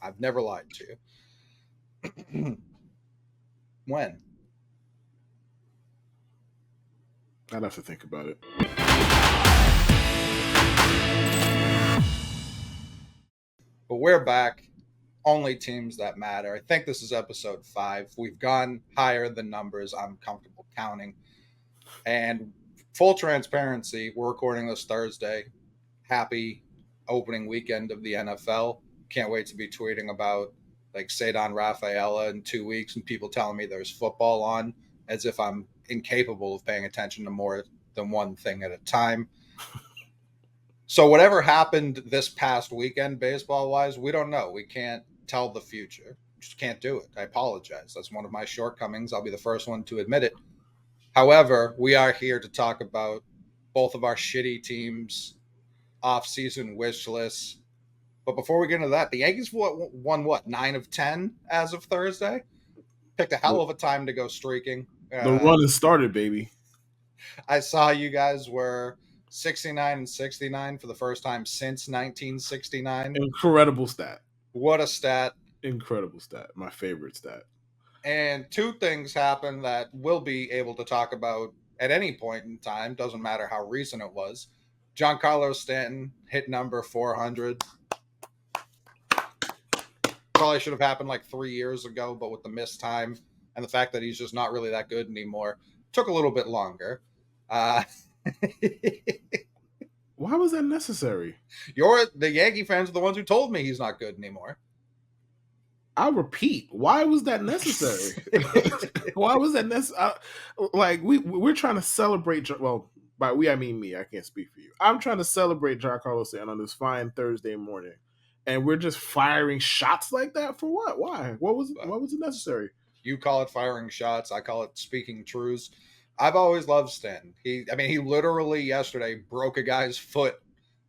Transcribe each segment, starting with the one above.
I've never lied to you. When? I'd have to think about it. But we're back. Only teams that matter. I think this is episode 5. We've gone higher than numbers I'm comfortable counting. And full transparency, we're recording this Thursday. Happy opening weekend of the NFL. Can't wait to be tweeting about like Cedar Rafaela in 2 weeks and people telling me there's football on as if I'm incapable of paying attention to more than one thing at a time. So whatever happened this past weekend baseball-wise, we don't know. We can't tell the future. Just can't do it. I apologize. That's one of my shortcomings. I'll be the first one to admit it. However, we are here to talk about both of our shitty teams, off-season wish lists. But before we get into that, the Yankees won 9 of 10 as of Thursday? Picked a hell of a time to go streaking. The run has started, baby. I saw you guys were 69 and 69 for the first time since 1969. Incredible stat. What a stat. Incredible stat. My favorite stat. And 2 things happened that we'll be able to talk about at any point in time. Doesn't matter how recent it was. Giancarlo Stanton hit number 400. Probably should have happened like 3 years ago, but with the missed time and the fact that he's just not really that good anymore, took a little bit longer. Why was that necessary? The Yankee fans are the ones who told me he's not good anymore. I'll repeat. Why was that necessary? Why was that necessary? Like we're trying to celebrate. Well, by we I mean me. I can't speak for you. I'm trying to celebrate Giancarlo Stanton on this fine Thursday morning, and we're just firing shots like that for what? Why? What was it necessary? You call it firing shots. I call it speaking truths. I've always loved Stanton. He literally yesterday broke a guy's foot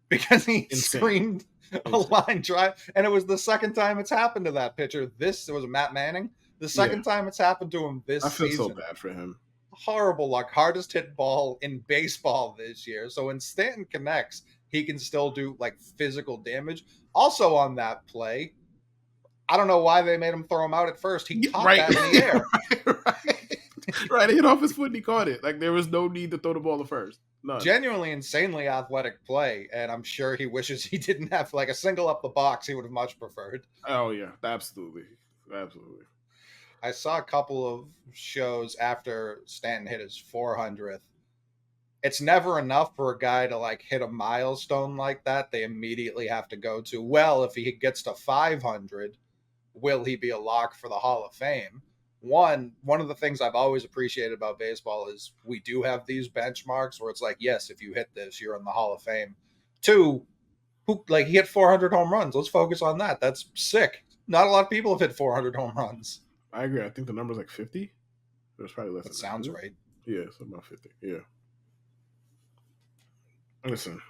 because he screamed a line drive, and it was the second time it's happened to that pitcher. It was Matt Manning. The second time it's happened to him this season. I feel so bad for him. Horrible luck. Hardest hit ball in baseball this year. So when Stanton connects, he can still do like physical damage. Also on that play, I don't know why they made him throw him out at first. He caught that in the air. Right, he hit off his foot and he caught it. Like there was no need to throw the ball to first. None. Genuinely insanely athletic play, and I'm sure he wishes he didn't have like a single up the box. He would have much preferred. Oh yeah, absolutely. I saw a couple of shows after Stanton hit his 400th. It's never enough for a guy to like hit a milestone like that. They immediately have to go to, well, if he gets to 500, will he be a lock for the Hall of Fame? One of the things I've always appreciated about baseball is we do have these benchmarks where it's like, yes, if you hit this, you're in the Hall of Fame. 2, he hit 400 home runs. Let's focus on that. That's sick. Not a lot of people have hit 400 home runs. I agree. I think the number's like 50. There's probably less. That sounds right. Yeah, it's about 50. Yeah. Listen,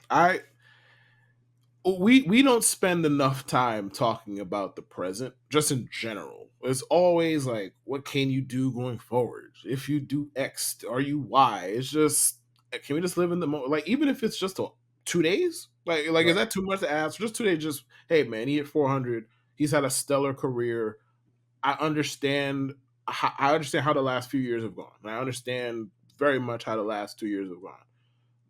we don't spend enough time talking about the present, just in general. It's always like, what can you do going forward? If you do X, are you Y? It's just, can we just live in the moment? Like, even if it's just 2 days, like right. Is that too much to ask? Just 2 days, just, hey man, he hit 400. He's had a stellar career. I understand how the last few years have gone. I understand very much how the last 2 years have gone.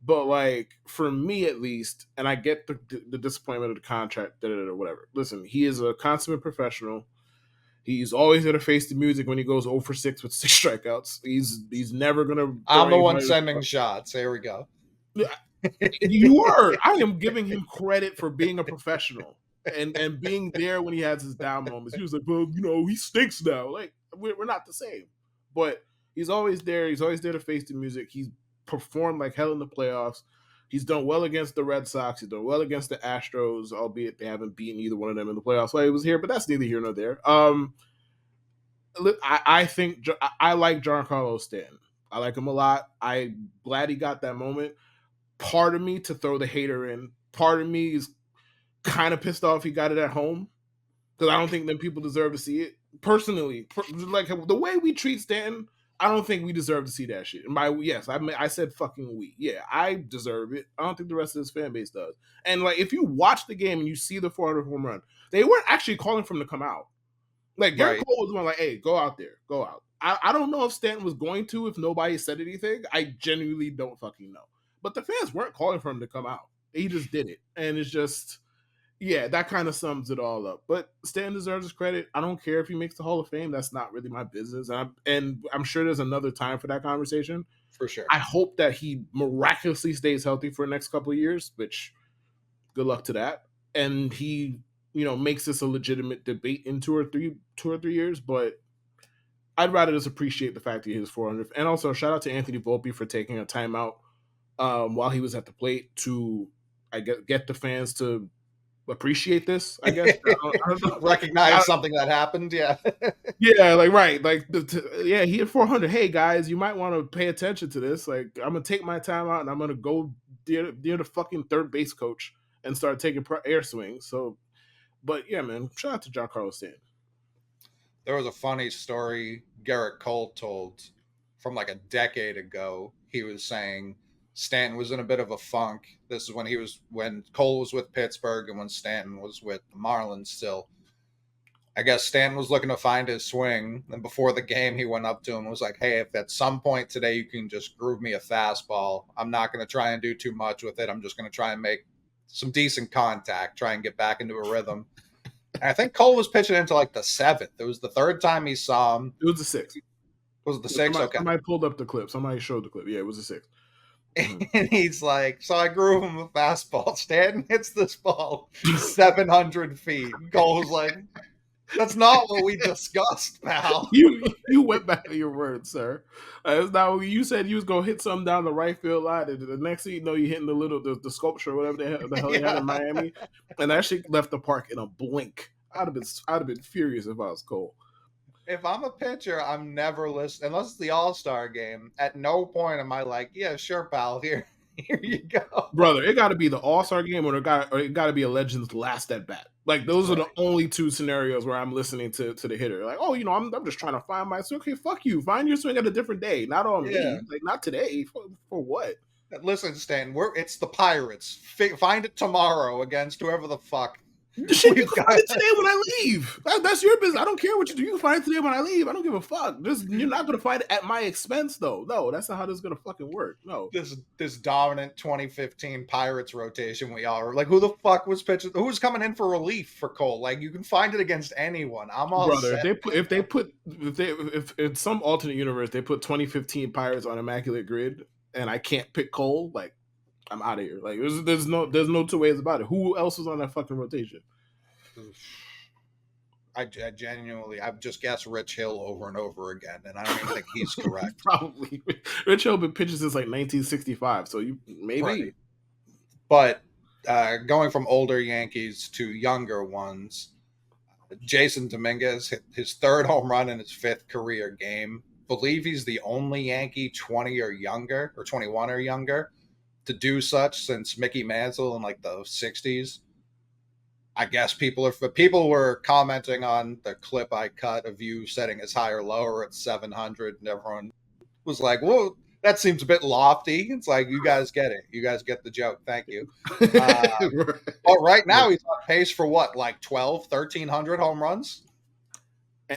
But like for me at least, and I get the disappointment of the contract, whatever. Listen, he is a consummate professional. He's always going to face the music when he goes 0 for 6 with 6 strikeouts. He's never going to. I'm the one sending shots. There we go. You are. I am giving him credit for being a professional and being there when he has his down moments. He was like, well, he stinks now. Like we're not the same, but he's always there. He's always there to face the music. He's performed like hell in the playoffs. He's done well against the Red Sox. He's done well against the Astros, albeit they haven't beaten either one of them in the playoffs while he was here, but that's neither here nor there. I think I like Giancarlo Stanton. I like him a lot. I'm glad he got that moment. Part of me, to throw the hater in, part of me is kind of pissed off he got it at home because I don't think that people deserve to see it. Personally, like the way we treat Stanton, I don't think we deserve to see that shit. I said fucking we. Yeah, I deserve it. I don't think the rest of this fan base does. And like, if you watch the game and you see the 400 home run, they weren't actually calling for him to come out. Like Garrett Right. Cole was the one like, "Hey, go out there, go out." I don't know if Stanton was going to if nobody said anything. I genuinely don't fucking know. But the fans weren't calling for him to come out. He just did it, and it's just. Yeah, that kind of sums it all up. But Stan deserves his credit. I don't care if he makes the Hall of Fame. That's not really my business. And I'm sure there's another time for that conversation. For sure. I hope that he miraculously stays healthy for the next couple of years, which good luck to that. And he, makes this a legitimate debate in 2 or 3 years. But I'd rather just appreciate the fact that he hit his 400th. And also, shout out to Anthony Volpe for taking a timeout while he was at the plate to, get the fans to appreciate this, I guess. I don't know. Recognize something that happened. Yeah. Yeah, like right, like he hit 400. Hey guys, you might want to pay attention to this. Like I'm gonna take my time out and I'm gonna go near the fucking third base coach and start taking air swings. So, but yeah, man, shout out to Giancarlo Stanton. There was a funny story Garrett Cole told from like a decade ago. He was saying Stanton was in a bit of a funk. This is when Cole was with Pittsburgh and when Stanton was with the Marlins still. I guess Stanton was looking to find his swing, and before the game, he went up to him and was like, "Hey, if at some point today you can just groove me a fastball, I'm not going to try and do too much with it. I'm just going to try and make some decent contact, try and get back into a rhythm." And I think Cole was pitching into like the seventh. It was the third time he saw him. It was the sixth. Was it the sixth? Okay. Somebody pulled up the clip. Somebody showed the clip. Yeah, it was the sixth. And he's like, "So I grew him a fastball. Stanton hits this ball 700 feet." Cole was like, "That's not what we discussed, pal." You went back to your words, sir. That's not what you said. You was gonna hit something down the right field line, and the next thing you know, you're hitting the sculpture, or whatever the hell they had in Miami, and that shit left the park in a blink. I'd have been furious if I was Cole. If I'm a pitcher, I'm never listening unless it's the All-Star game. At no point am I like, "Yeah, sure, pal. Here you go, brother." It got to be the All-Star game, or it got to be a Legends last at bat. Like those are the only two scenarios where I'm listening to the hitter. Like, oh, I'm just trying to find my swing. Okay, fuck you. Find your swing at a different day, not on me. Like not today. For what? Listen, Stan, it's the Pirates. Find it tomorrow against whoever the fuck. Shit, you can find it today when I leave. That's your business. I don't care what you do. You can find it today when I leave. I don't give a fuck. You're not gonna find it at my expense, though. No, that's not how this is gonna fucking work. No. This dominant 2015 Pirates rotation we are like, who the fuck was pitching? Who was coming in for relief for Cole? Like, you can find it against anyone. I'm all brother. set. If in some alternate universe they put 2015 Pirates on Immaculate Grid and I can't pick Cole, like I'm out of here. Like there's no two ways about it. Who else was on that fucking rotation? I genuinely, I've just guessed Rich Hill over and over again, and I don't even think he's correct. Probably Rich Hill been pitching since like 1965, so you maybe. Right. But going from older Yankees to younger ones, Jasson Dominguez hit his third home run in his fifth career game. Believe he's the only Yankee 20 or younger, or 21 or younger, to do such since Mickey Mantle in like the 60s. I guess people were commenting on the clip I cut of you setting as high or lower at 700, and everyone was like, "Whoa, that seems a bit lofty." It's like, you guys get it. You guys get the joke. Thank you. Right now he's on pace for what, like 1,300 home runs?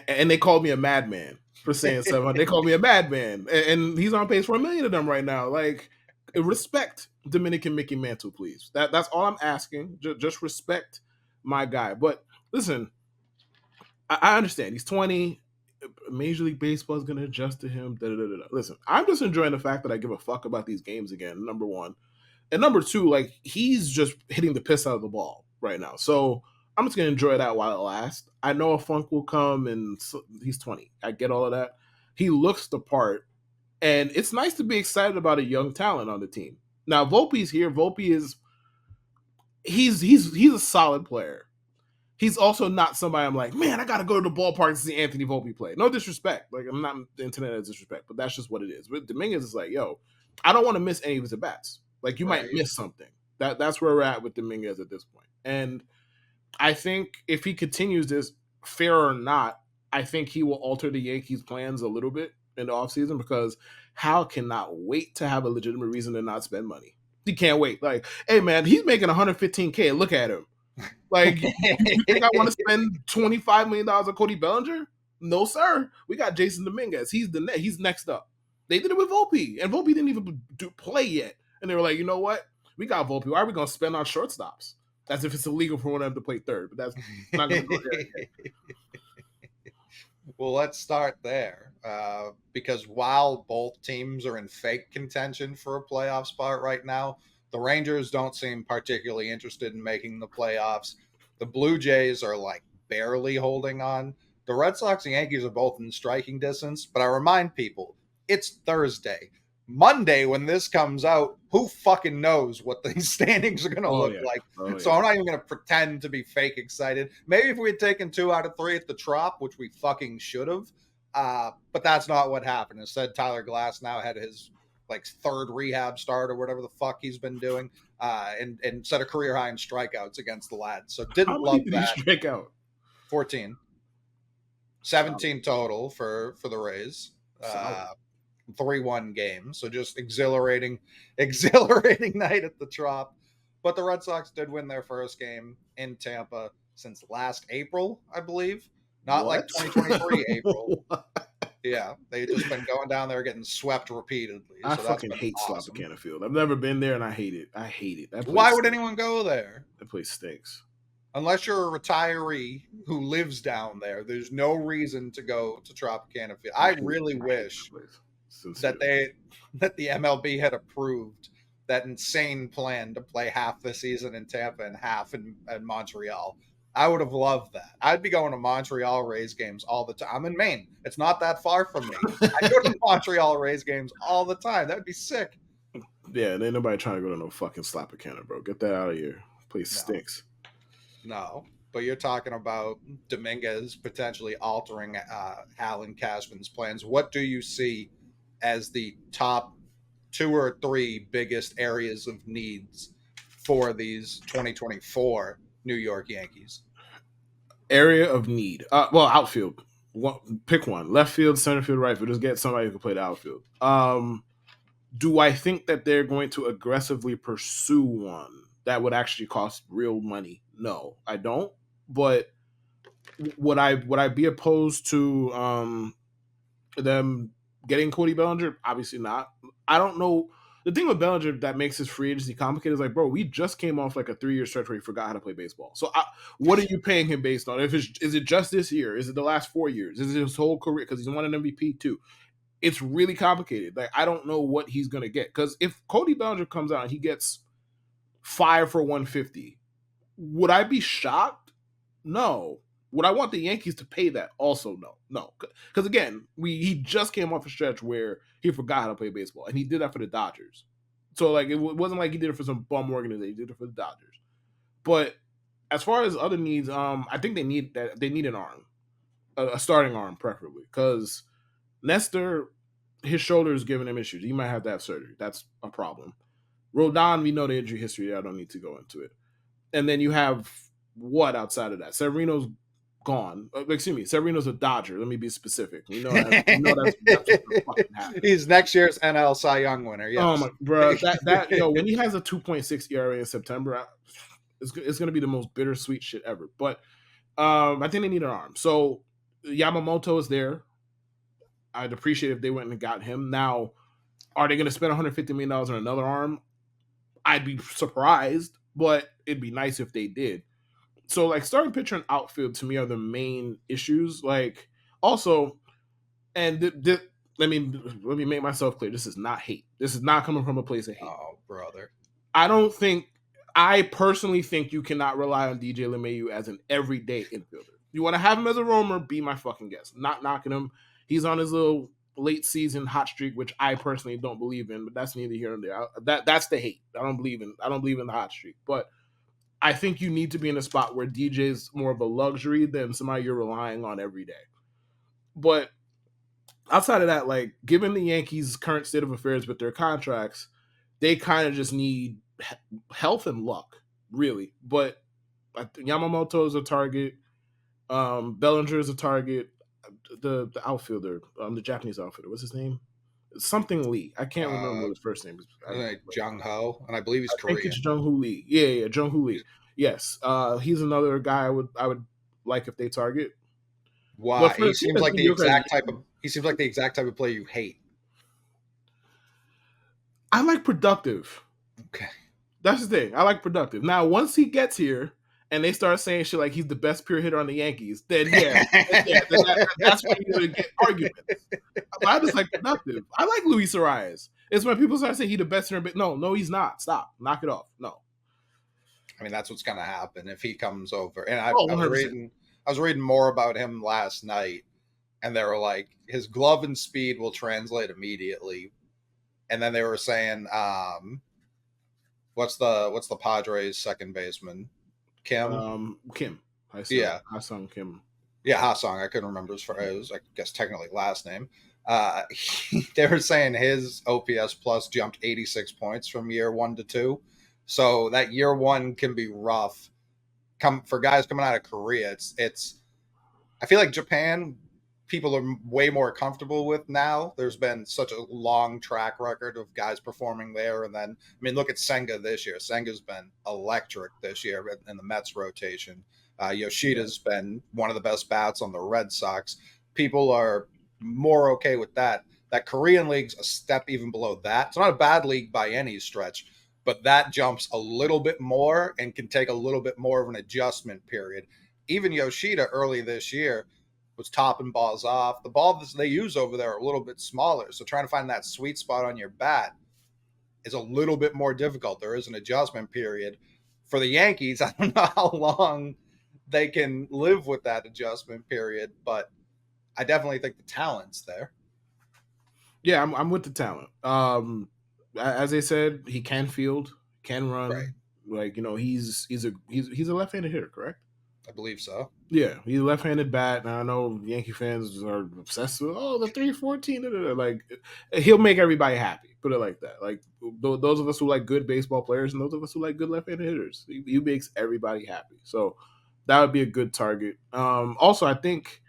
And they called me a madman for saying 700. They called me a madman, and he's on pace for 1 million of them right now. Like, respect Dominican Mickey Mantle, please. That's all I'm asking. Just respect my guy. But listen, I understand he's 20. Major League Baseball is going to adjust to him. Listen, I'm just enjoying the fact that I give a fuck about these games again, number one. And number two, like, he's just hitting the piss out of the ball right now. So I'm just going to enjoy that while it lasts. I know a funk will come, and he's 20. I get all of that. He looks the part, and it's nice to be excited about a young talent on the team. Now, Volpe's here. Volpe is he's a solid player. He's also not somebody I'm like, man, I got to go to the ballpark to see Anthony Volpe play. No disrespect. Like, I'm not intending that as disrespect, but that's just what it is. But Dominguez is like, yo, I don't want to miss any of his at-bats. Like, you might miss something. That's where we're at with Dominguez at this point. And I think if he continues this, fair or not, I think he will alter the Yankees' plans a little bit. in the offseason because Hal cannot wait to have a legitimate reason to not spend money. He can't wait. Like, hey man, he's making 115K. Look at him. Like, you think I want to spend $25 million on Cody Bellinger? No, sir. We got Jasson Dominguez. He's next up. They did it with Volpe, and Volpe didn't even play yet. And they were like, you know what? We got Volpe. Why are we going to spend on shortstops? As if it's illegal for one of them to play third, but that's not going to go there yet. Well, let's start there because while both teams are in fake contention for a playoff spot right now, the Rangers don't seem particularly interested in making the playoffs. The Blue Jays are like barely holding on. The Red Sox and Yankees are both in striking distance, but I remind people, it's Thursday. Monday, when this comes out, who fucking knows what the standings are going to look like. So I'm not even going to pretend to be fake excited. Maybe if we had taken 2 out of 3 at the Trop, which we fucking should have, but that's not what happened. Instead, Tyler Glass now had his like 3rd rehab start or whatever the fuck he's been doing, and set a career high in strikeouts against the Lads. So didn't love that. How many did he strike out? 14. 17 total for the Rays. 3-1 game. So just exhilarating night at the Trop. But the Red Sox did win their first game in Tampa since last April, I believe. Not like 2023 April. Yeah, they've just been going down there getting swept repeatedly. I fucking hate Tropicana Field. I've never been there and I hate it. I hate it. Why would anyone go there? That place stinks. Unless you're a retiree who lives down there, there's no reason to go to Tropicana Field. I really wish that the MLB had approved that insane plan to play half the season in Tampa and half in Montreal. I would have loved that. I'd be going to Montreal Rays games all the time. I'm in Maine. It's not that far from me. I go to Montreal Rays games all the time. That would be sick. Yeah, ain't nobody trying to go to no fucking Slapper-Canna, bro. Get that out of here. Place stinks. No, but you're talking about Dominguez potentially altering Hal and Cashman's plans. What do you see as the top 2 or 3 biggest areas of needs for these 2024 New York Yankees? Area of need. Well, outfield. Pick one. Left field, center field, right field. Just get somebody who can play the outfield. Do I think that they're going to aggressively pursue one that would actually cost real money? No, I don't. But would I be opposed to them getting Cody Bellinger? Obviously not. I don't know. The thing with Bellinger that makes his free agency complicated is like, bro, we just came off like a 3-year stretch where he forgot how to play baseball. So what are you paying him based on? Is it just this year? Is it the last 4 years? Is it his whole career? Because he's won an MVP too. It's really complicated. Like, I don't know what he's going to get. Because if Cody Bellinger comes out and he gets 5 for 150, would I be shocked? No. Would I want the Yankees to pay that? Also, no. Because again, he just came off a stretch where he forgot how to play baseball, and he did that for the Dodgers. So like, it wasn't like he did it for some bum organization. He did it for the Dodgers. But as far as other needs, I think they need an arm, a starting arm preferably, because Nestor, his shoulder is giving him issues. He might have to have surgery. That's a problem. Rodon, we know the injury history. I don't need to go into it. And then you have what outside of that? Severino's gone. Severino's a Dodger. Let me be specific. We know that's fucking happening. He's next year's NL Cy Young winner. Yes. Oh my, bro, that when he has a 2.6 ERA in September, it's going to be the most bittersweet shit ever. But I think they need an arm. So Yamamoto is there. I'd appreciate if they went and got him. Now, are they going to spend $150 million on another arm? I'd be surprised, but it'd be nice if they did. So, like, starting pitcher and outfield to me are the main issues. Like, also, and let me make myself clear. This is not hate. This is not coming from a place of hate. Oh, brother. I personally think you cannot rely on DJ LeMahieu as an everyday infielder. You want to have him as a roamer, be my fucking guest. Not knocking him. He's on his little late season hot streak, which I personally don't believe in, but that's neither here nor there. That's the hate. I don't believe in the hot streak. But I think you need to be in a spot where DJ's more of a luxury than somebody you're relying on every day. But outside of that, like, given the Yankees' current state of affairs with their contracts, they kind of just need health and luck, really. But Yamamoto is a target. Bellinger is a target. the outfielder, the Japanese outfielder. What's his name? Something Lee. I can't remember Uh, what his first name is. Jung Ho, and I believe he's I think it's Korean. Jung Hoo Lee. Yeah, Jung Hoo Lee. Yes, he's another guy I would like if they target. But Why? for a team as mediocre as the Yankees, He seems like the exact type of player you hate. I like productive. Okay. That's the thing. I like productive. Now, once he gets here and they start saying shit like he's the best pure hitter on the Yankees, then that's when you're gonna get arguments. But I just like productive. I like Luis Arias. It's when people start saying he's the best hitter, but no, he's not. Stop. Knock it off. No. I mean, that's what's going to happen if he comes over. And Oh, 100%. I was reading more about him last night, and they were like, his glove and speed will translate immediately. And then they were saying, what's the Padres second baseman? Kim. I saw Yeah, Kim. yeah, Ha-Sung. I couldn't remember his, I guess, technically last name. They were saying his OPS plus jumped 86 points from year 1 to 2. So that year 1 can be rough. For guys coming out of Korea, it's I feel like Japan people are way more comfortable with now. There's been such a long track record of guys performing there, and then I mean, look at Senga this year. Senga's been electric this year in the Mets rotation. Yoshida's been one of the best bats on the Red Sox. People are more okay with that. That Korean league's a step even below that. It's not a bad league by any stretch, but that jumps a little bit more and can take a little bit more of an adjustment period. Even Yoshida early this year was topping balls off. The balls they use over there are a little bit smaller, so trying to find that sweet spot on your bat is a little bit more difficult. There is an adjustment period. For the Yankees, I don't know how long they can live with that adjustment period, but I definitely think the talent's there. Yeah, I'm with the talent. As they said, he can field, can Right. run. Like he's a left-handed hitter, correct? I believe so. Yeah, he's a left-handed bat. Now I know Yankee fans are obsessed with the 314. Like he'll make everybody happy. Put it like that. Like those of us who like good baseball players and those of us who like good left-handed hitters, he makes everybody happy. So that would be a good target. Also, I think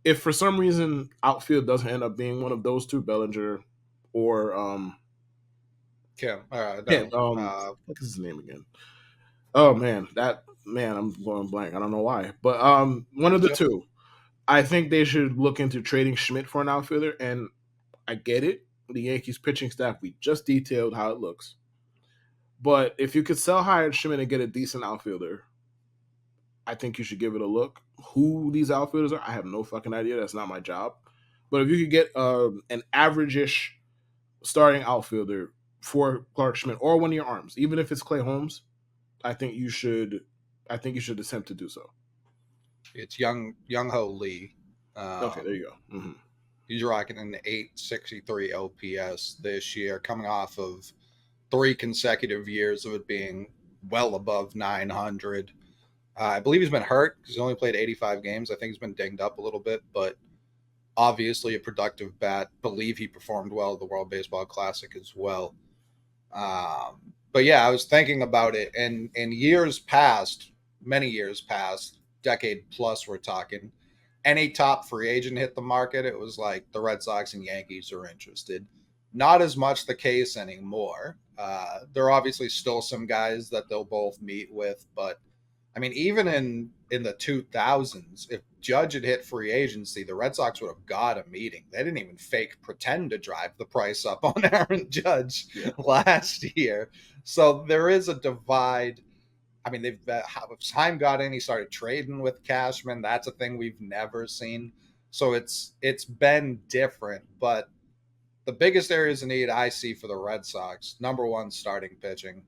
if for some reason outfield doesn't end up being one of those two, Bellinger or Kim. Kent, No. what is his name again? Oh man, I'm going blank. I don't know why, but one of the two. I think they should look into trading Schmidt for an outfielder, and I get it. The Yankees pitching staff, we just detailed how it looks. But if you could sell Hyatt Schmidt and get a decent outfielder, I think you should give it a look. Who these outfielders are, I have no fucking idea. That's not my job. But if you could get an average-ish starting outfielder for Clark Schmidt or one of your arms, even if it's Clay Holmes, I think you should attempt to do so. It's Young Ho Lee. Okay, there you go. Mm-hmm. He's rocking an 863 OPS this year, coming off of 3 consecutive years of it being well above 900. I believe he's been hurt because he only played 85 games. I think he's been dinged up a little bit, but obviously a productive bat. Believe he performed well at the World Baseball Classic as well. But yeah, I was thinking about it, and in years past, many years past, decade plus, we're talking, any top free agent hit the market, it was like the Red Sox and Yankees are interested. Not as much the case anymore. There are obviously still some guys that they'll both meet with, but I mean, even in the 2000s, if Judge had hit free agency, the Red Sox would have got a meeting. They didn't even pretend to drive the price up on Aaron Judge last year. So there is a divide. I mean, time got in, he started trading with Cashman. That's a thing we've never seen. So it's been different. But the biggest areas of need I see for the Red Sox, number one, starting pitching.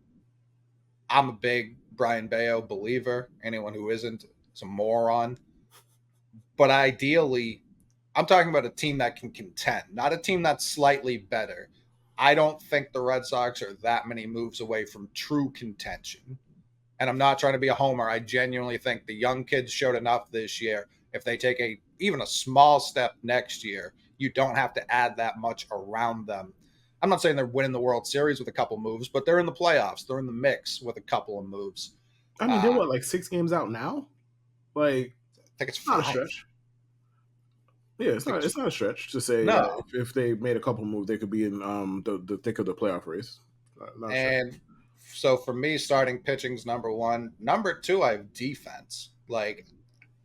I'm a big Brian Bayo believer. Anyone who isn't is a moron. But ideally, I'm talking about a team that can contend, not a team that's slightly better. I don't think the Red Sox are that many moves away from true contention. And I'm not trying to be a homer. I genuinely think the young kids showed enough this year. If they take even a small step next year, you don't have to add that much around them. I'm not saying they're winning the World Series with a couple moves, but they're in the playoffs. They're in the mix with a couple of moves. I mean, they're 6 games out now? Like, I think it's not a 5. stretch. Yeah, it's not a stretch to say that No. if they made a couple moves, they could be in the thick of the playoff race. Not a stretch. And so for me, starting pitching's number one. Number two, I have defense. Like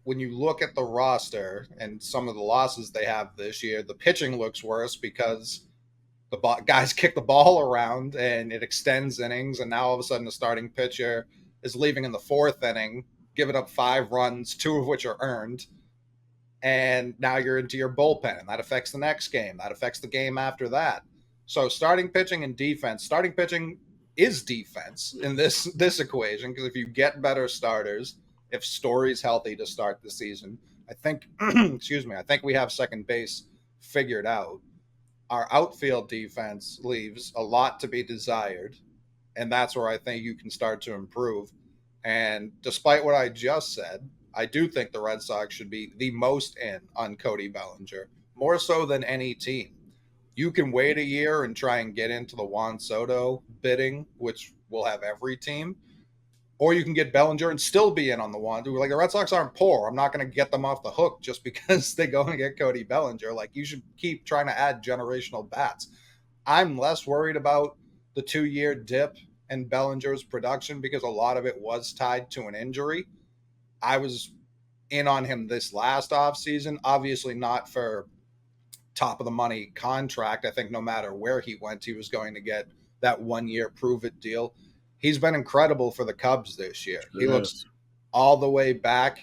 when you look at the roster and some of the losses they have this year, the pitching looks worse because the guys kick the ball around and it extends innings. And now all of a sudden, the starting pitcher is leaving in the fourth inning, giving up 5 runs, 2 of which are earned. And now you're into your bullpen, and that affects the next game. That affects the game after that. So starting pitching and defense. Starting pitching is defense in this equation because if you get better starters, if Story's healthy to start the season, I think excuse me, I think we have second base figured out. Our outfield defense leaves a lot to be desired, and that's where I think you can start to improve. And despite what I just said, I do think the Red Sox should be the most in on Cody Bellinger, more so than any team. You can wait a year and try and get into the Juan Soto bidding, which will have every team, or you can get Bellinger and still be in on the Juan. Like the Red Sox aren't poor. I'm not going to get them off the hook just because they go and get Cody Bellinger. Like you should keep trying to add generational bats. I'm less worried about the 2 year dip in Bellinger's production because a lot of it was tied to an injury. I was in on him this last offseason, obviously not for top of the money contract. I think no matter where he went, he was going to get that 1 year prove it deal. He's been incredible for the Cubs this year. He looks Yes. all the way back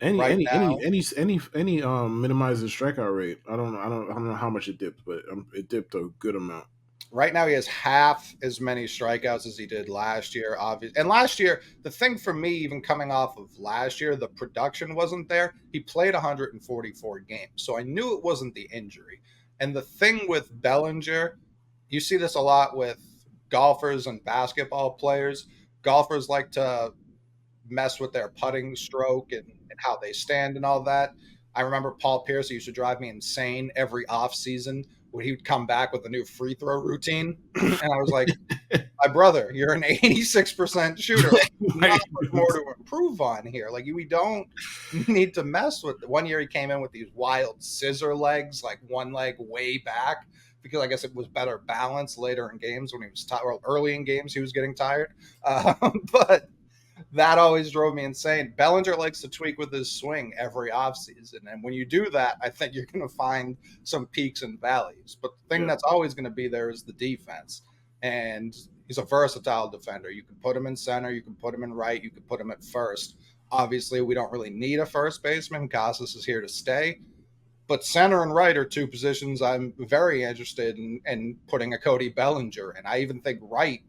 Any right any any now. any any minimizes strikeout rate. I don't know how much it dipped, but it dipped a good amount. Right now, he has half as many strikeouts as he did last year. Obviously, and last year, the thing for me, even coming off of last year, the production wasn't there. He played 144 games, so I knew it wasn't the injury. And the thing with Bellinger, you see this a lot with golfers and basketball players. Golfers like to mess with their putting stroke and how they stand and all that. I remember Paul Pierce used to drive me insane every off season when he would come back with a new free throw routine. And I was like, my brother, you're an 86% shooter. Like, not much more to improve on here. Like, we don't need to mess with it. One year he came in with these wild scissor legs, like one leg way back, because I guess it was better balance later in games when he was tired. Well, early in games, he was getting tired. But that always drove me insane. Bellinger likes to tweak with his swing every offseason. And when you do that, I think you're going to find some peaks and valleys. But the thing Yeah. that's always going to be there is the defense. And he's a versatile defender. You can put him in center, you can put him in right, you can put him at first. Obviously, we don't really need a first baseman. Casas is here to stay. But center and right are two positions I'm very interested in putting a Cody Bellinger in. I even think right,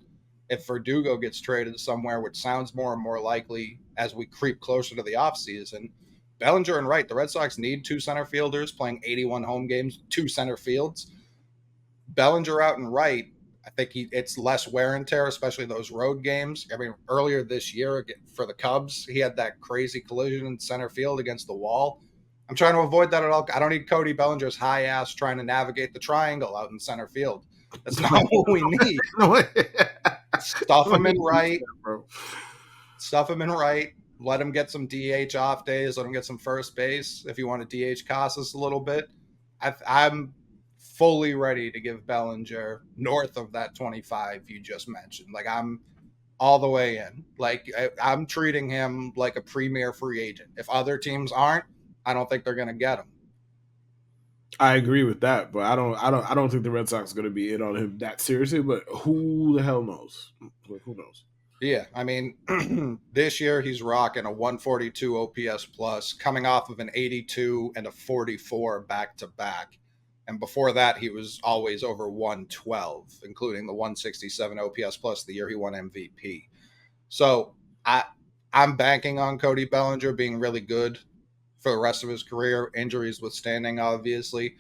if Verdugo gets traded somewhere, which sounds more and more likely as we creep closer to the offseason, Bellinger and right, the Red Sox need two center fielders playing 81 home games, two center fields. Bellinger out and right, I think it's less wear and tear, especially those road games. I mean, earlier this year for the Cubs, he had that crazy collision in center field against the wall. I'm trying to avoid that at all. I don't need Cody Bellinger's high ass trying to navigate the triangle out in center field. That's not what we need. No way. Stuff him in right. Bro. Stuff him in right. Let him get some DH off days. Let him get some first base. If you want to DH Casas a little bit, I'm fully ready to give Bellinger north of that 25 you just mentioned. Like I'm all the way in. Like I'm treating him like a premier free agent. If other teams aren't, I don't think they're going to get him. I agree with that, but I don't think the Red Sox are going to be in on him that seriously. But who the hell knows? Like, who knows? Yeah, I mean, this year he's rocking a 142 OPS plus, coming off of an 82 and a 44 back to back. And before that, he was always over 112, including the 167 OPS plus the year he won MVP. So I I'm banking on Cody Bellinger being really good for the rest of his career, injuries withstanding, obviously.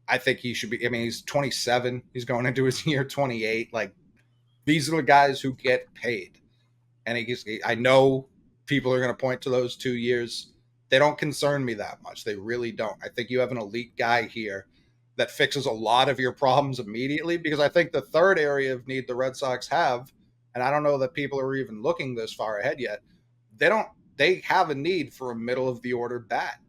I think he should be. I mean, he's 27. He's going into his year 28. Like, these are the guys who get paid. And I know people are going to point to those 2 years. They don't concern me that much. They really don't. I think you have an elite guy here that fixes a lot of your problems immediately, because I think the third area of need the Red Sox have, and I don't know that people are even looking this far ahead yet, they don't. They have a need for a middle of the order bat.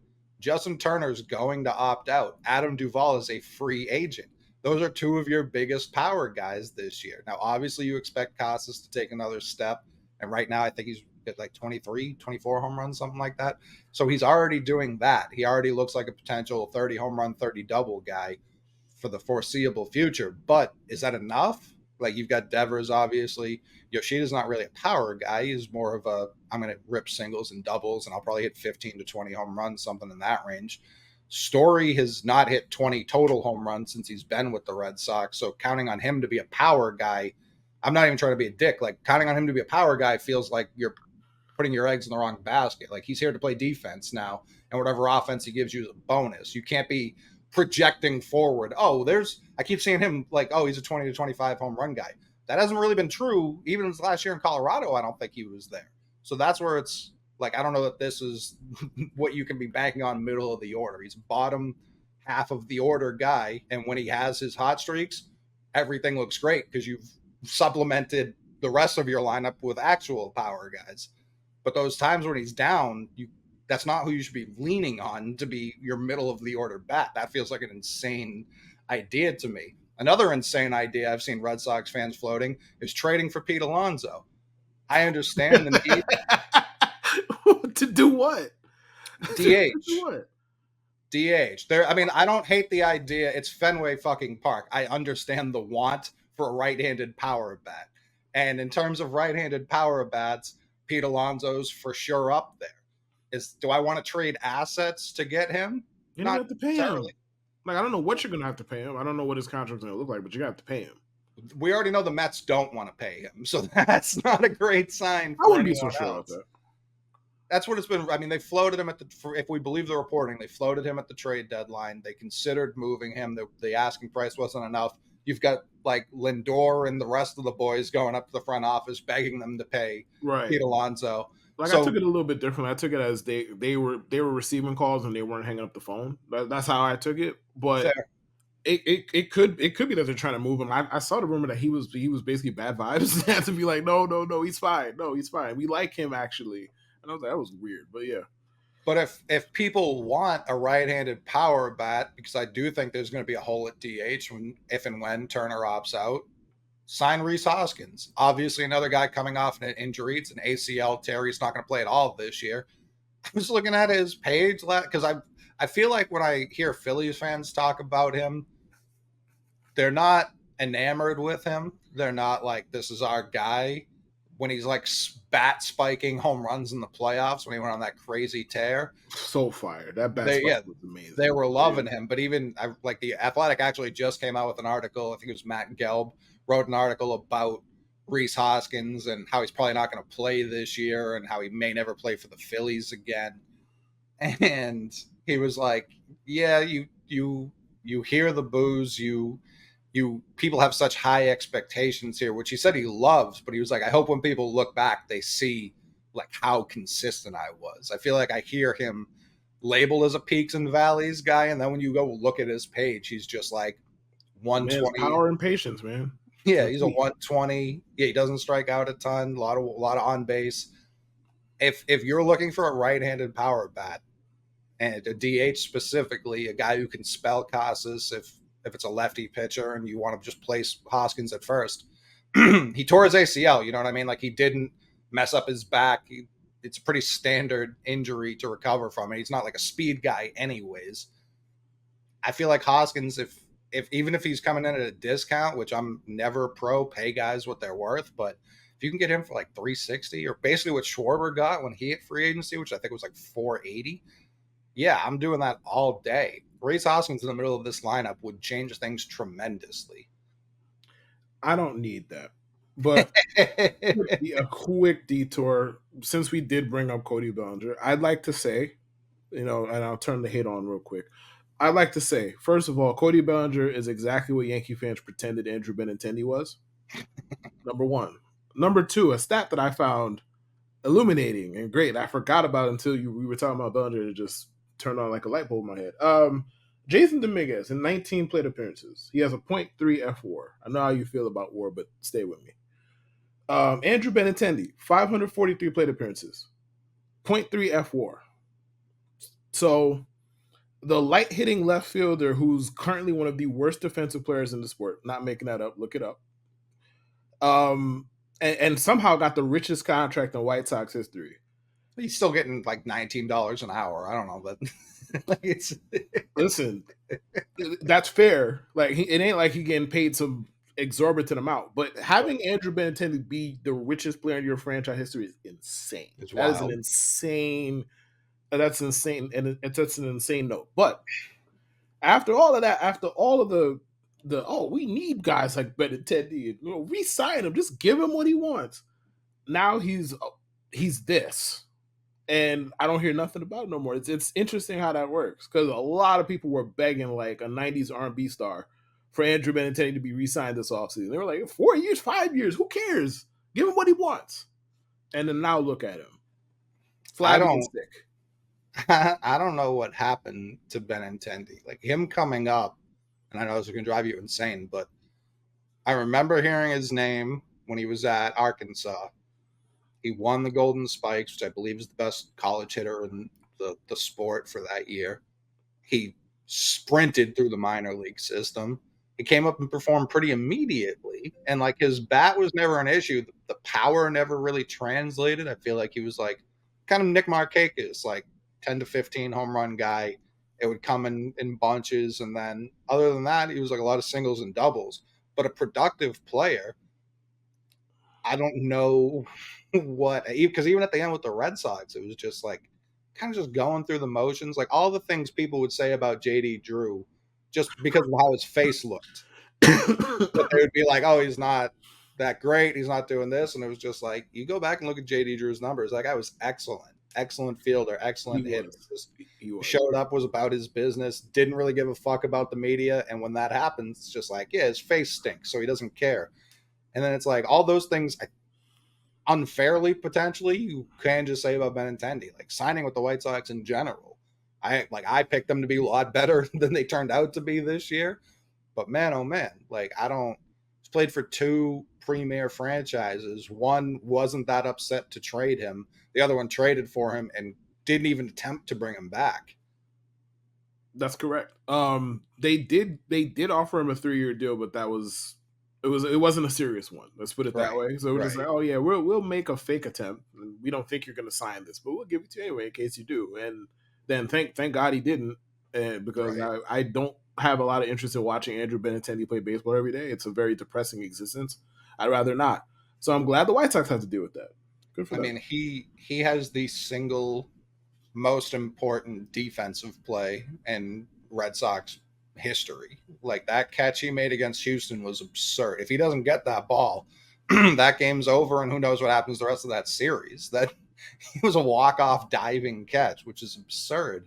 Justin Turner's going to opt out. Adam Duvall is a free agent. Those are two of your biggest power guys this year. Now, obviously, you expect Casas to take another step. And right now, I think he's at like 23, 24 home runs, something like that. So he's already doing that. He already looks like a potential 30 home run, 30 double guy for the foreseeable future. But is that enough? Like, you've got Devers, obviously. Yoshida's not really a power guy. He's more of a, I'm going to rip singles and doubles, and I'll probably hit 15 to 20 home runs, something in that range. Story has not hit 20 total home runs since he's been with the Red Sox. So counting on him to be a power guy, I'm not even trying to be a dick. Like, counting on him to be a power guy feels like you're putting your eggs in the wrong basket. Like, he's here to play defense now, and whatever offense he gives you is a bonus. You can't be projecting forward. Oh, I keep seeing him like, oh, he's a 20 to 25 home run guy. That hasn't really been true. Even his last year in Colorado, I don't think he was there. So that's where it's like, I don't know that this is what you can be banking on middle of the order. He's bottom half of the order guy. And when he has his hot streaks, everything looks great because you've supplemented the rest of your lineup with actual power guys. But those times when he's down, that's not who you should be leaning on to be your middle of the order bat. That feels like an insane idea to me. Another insane idea I've seen Red Sox fans floating is trading for Pete Alonso. I understand the need to do what? DH. To do what? DH. I mean, I don't hate the idea. It's Fenway fucking Park. I understand the want for a right-handed power bat. And in terms of right-handed power bats, Pete Alonso's for sure up there. Do I want to trade assets to get him? You don't have to pay him. Like, I don't know what you're going to have to pay him. I don't know what his contract's going to look like, but you're going to have to pay him. We already know the Mets don't want to pay him, so that's not a great sign. I wouldn't be so sure about that. That's what it's been. I mean, they floated him if we believe the reporting, they floated him at the trade deadline. They considered moving him. The asking price wasn't enough. You've got like Lindor and the rest of the boys going up to the front office begging them to pay Pete Alonso. Like, I took it a little bit differently. I took it as they were receiving calls and they weren't hanging up the phone. That's how I took it. But it could be that they're trying to move him. I saw the rumor that he was basically bad vibes. They had to be like, no, he's fine. No, he's fine. We like him actually. And I was like, that was weird. But yeah. But if people want a right-handed power bat, because I do think there's going to be a hole at DH if and when Turner opts out, sign Rhys Hoskins. Obviously, another guy coming off an injury. It's an ACL tear. He's not going to play at all this year. I was looking at his page because I feel like when I hear Phillies fans talk about him, they're not enamored with him. They're not like, this is our guy. When he's like bat spiking home runs in the playoffs, when he went on that crazy tear, so fire. That bat spike was amazing. They were loving him. But even like the Athletic actually just came out with an article. I think it was Matt Gelb wrote an article about Rhys Hoskins and how he's probably not going to play this year and how he may never play for the Phillies again. And he was like, yeah, you hear the boos, people have such high expectations here, which he said he loves, but he was like, I hope when people look back, they see like how consistent I was. I feel like I hear him labeled as a peaks and valleys guy. And then when you go look at his page, he's just like 120. Power and patience, man. Yeah, he's a 120. Yeah, he doesn't strike out a ton, a lot of on base. If you're looking for a right-handed power bat, and a DH specifically, a guy who can spell Casas if it's a lefty pitcher and you want to just place Hoskins at first. He tore his ACL, you know what I mean? Like, he didn't mess up his back. It's a pretty standard injury to recover from, and he's not like a speed guy anyways. I feel like Hoskins, even if he's coming in at a discount, which I'm never pro pay guys what they're worth, but if you can get him for like 360 or basically what Schwarber got when he hit free agency, which I think was like 480, yeah, I'm doing that all day. Rhys Hoskins in the middle of this lineup would change things tremendously. I don't need that. But a quick detour, since we did bring up Cody Bellinger, I'd like to say, and I'll turn the hate on real quick. I'd like to say, first of all, Cody Bellinger is exactly what Yankee fans pretended Andrew Benintendi was. Number one. Number two, a stat that I found illuminating and great. I forgot about it until we were talking about Bellinger. It just turned on like a light bulb in my head. Jasson Dominguez in 19 plate appearances. He has a .3 F4. I know how you feel about WAR, but stay with me. Andrew Benintendi, 543 plate appearances, .3 F4. So the light hitting left fielder who's currently one of the worst defensive players in the sport. Not making that up. Look it up. And somehow got the richest contract in White Sox history. He's still getting like $19 an hour. I don't know, but like it's Listen, that's fair. Like it ain't like he getting paid some exorbitant amount, but having Andrew Benintendi be the richest player in your franchise history is insane. it's That is an wild. insane. That's insane, and that's an insane note. But after all of that, after all of the we need guys like Benintendi, re-sign him, just give him what he wants. Now he's this, and I don't hear nothing about it no more. It's interesting how that works because a lot of people were begging like a '90s R&B star for Andrew Benintendi to be re-signed this offseason. They were like 4 years, 5 years, who cares? Give him what he wants. And then now look at him, I flabby and don't stick. I don't know what happened to Benintendi. Like him coming up, and I know this can drive you insane, but I remember hearing his name when he was at Arkansas. He won the Golden Spikes, which I believe is the best college hitter in the sport for that year. He sprinted through the minor league system. He came up and performed pretty immediately. And like his bat was never an issue. The power never really translated. I feel like he was like kind of Nick Markakis, like 10 to 15 home run guy. It would come in bunches. And then other than that, he was like a lot of singles and doubles. But a productive player, I don't know what, because even at the end with the Red Sox, it was just like kind of just going through the motions, like all the things people would say about JD Drew, just because of how his face looked. But they would be like, "Oh, he's not that great. He's not doing this," and it was just like you go back and look at JD Drew's numbers. That guy was excellent, excellent fielder, He excellent hitter. was. Just He was. showed up, was about his business, didn't really give a fuck about the media, and when that happens, it's just like, yeah, his face stinks, so he doesn't care. And then it's like all those things unfairly potentially you can just say about Benintendi, like signing with the White Sox in general. I picked them to be a lot better than they turned out to be this year. But man, oh man, like I don't. He's played for two premier franchises. One wasn't that upset to trade him. The other one traded for him and didn't even attempt to bring him back. That's correct. They did offer him a 3-year deal, but it wasn't a serious one. Let's put it that Right, way. So we're just right, like, oh yeah, we'll make a fake attempt. We don't think you're going to sign this, but we'll give it to you anyway in case you do. And then thank God he didn't, because right. I don't have a lot of interest in watching Andrew Benintendi play baseball every day. It's a very depressing existence. I'd rather not. So I'm glad the White Sox have to deal with that. Good for I them. mean, he has the single most important defensive play in Red Sox history. Like that catch he made against Houston was absurd. If he doesn't get that ball, that game's over, and who knows what happens the rest of that series. That he was a walk-off diving catch, which is absurd.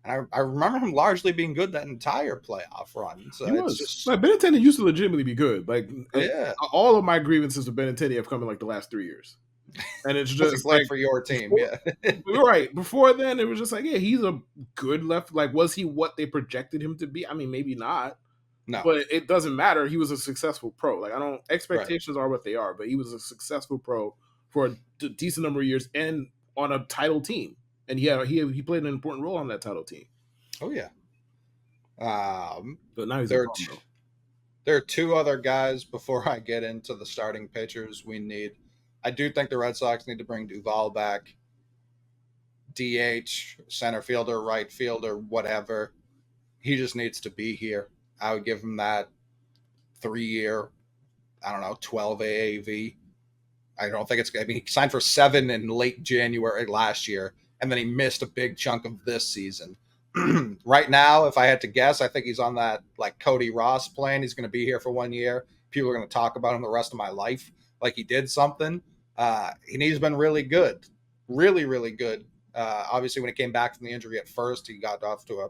And I remember him largely being good that entire playoff run. So He it's was. just Like Benintendi used to legitimately be good. Like yeah, all of my grievances with Benintendi have come in like the last 3 years. And it's because he just played like for your team. before, Yeah, right before then, it was just like, yeah, he's a good left. Like, was he what they projected him to be? I mean, maybe not, no, but it doesn't matter. He was a successful pro. Like, I don't right. expectations are what they are, but he was a successful pro for a decent number of years and on a title team, and he played an important role on that title team. Oh yeah. Um, But now he's a there are bum though. there are two other guys before I get into the starting pitchers we need. I do think the Red Sox need to bring Duvall back. DH, center fielder, right fielder, whatever. He just needs to be here. I would give him that 3 year, I don't know, 12 AAV. I don't think it's, I mean, he signed for 7 in late January last year, and then he missed a big chunk of this season. Right now, if I had to guess, I think he's on that like Cody Ross plan. He's going to be here for 1 year. People are going to talk about him the rest of my life, like he did something. And he's been really good, really, really good. Obviously, when he came back from the injury at first, he got off to a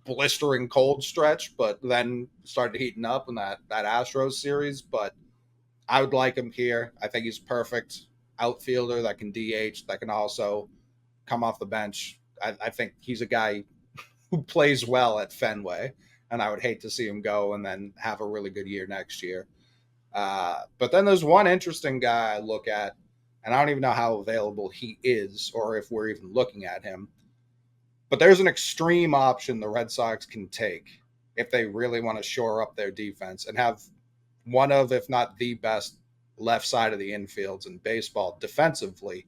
blistering cold stretch, but then started heating up in that Astros series. But I would like him here. I think he's perfect outfielder that can DH, that can also come off the bench. I think he's a guy who plays well at Fenway, and I would hate to see him go and then have a really good year next year. But then there's one interesting guy I look at, and I don't even know how available he is or if we're even looking at him. But there's an extreme option the Red Sox can take if they really want to shore up their defense and have one of, if not the best, left side of the infields in baseball defensively.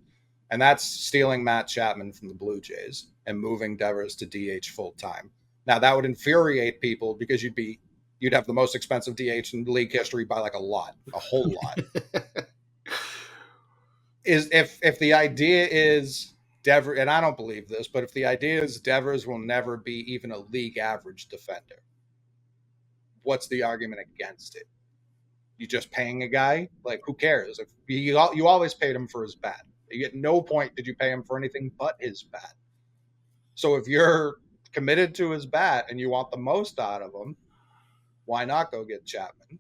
And that's stealing Matt Chapman from the Blue Jays and moving Devers to DH full time. Now that would infuriate people because you'd have the most expensive DH in league history by like a whole lot. Is if the idea is Devers, and I don't believe this, but if the idea is Devers will never be even a league average defender, what's the argument against it? You just paying a guy? Like, who cares? If you always paid him for his bat. At no point did you pay him for anything but his bat. So if you're committed to his bat and you want the most out of him, why not go get Chapman?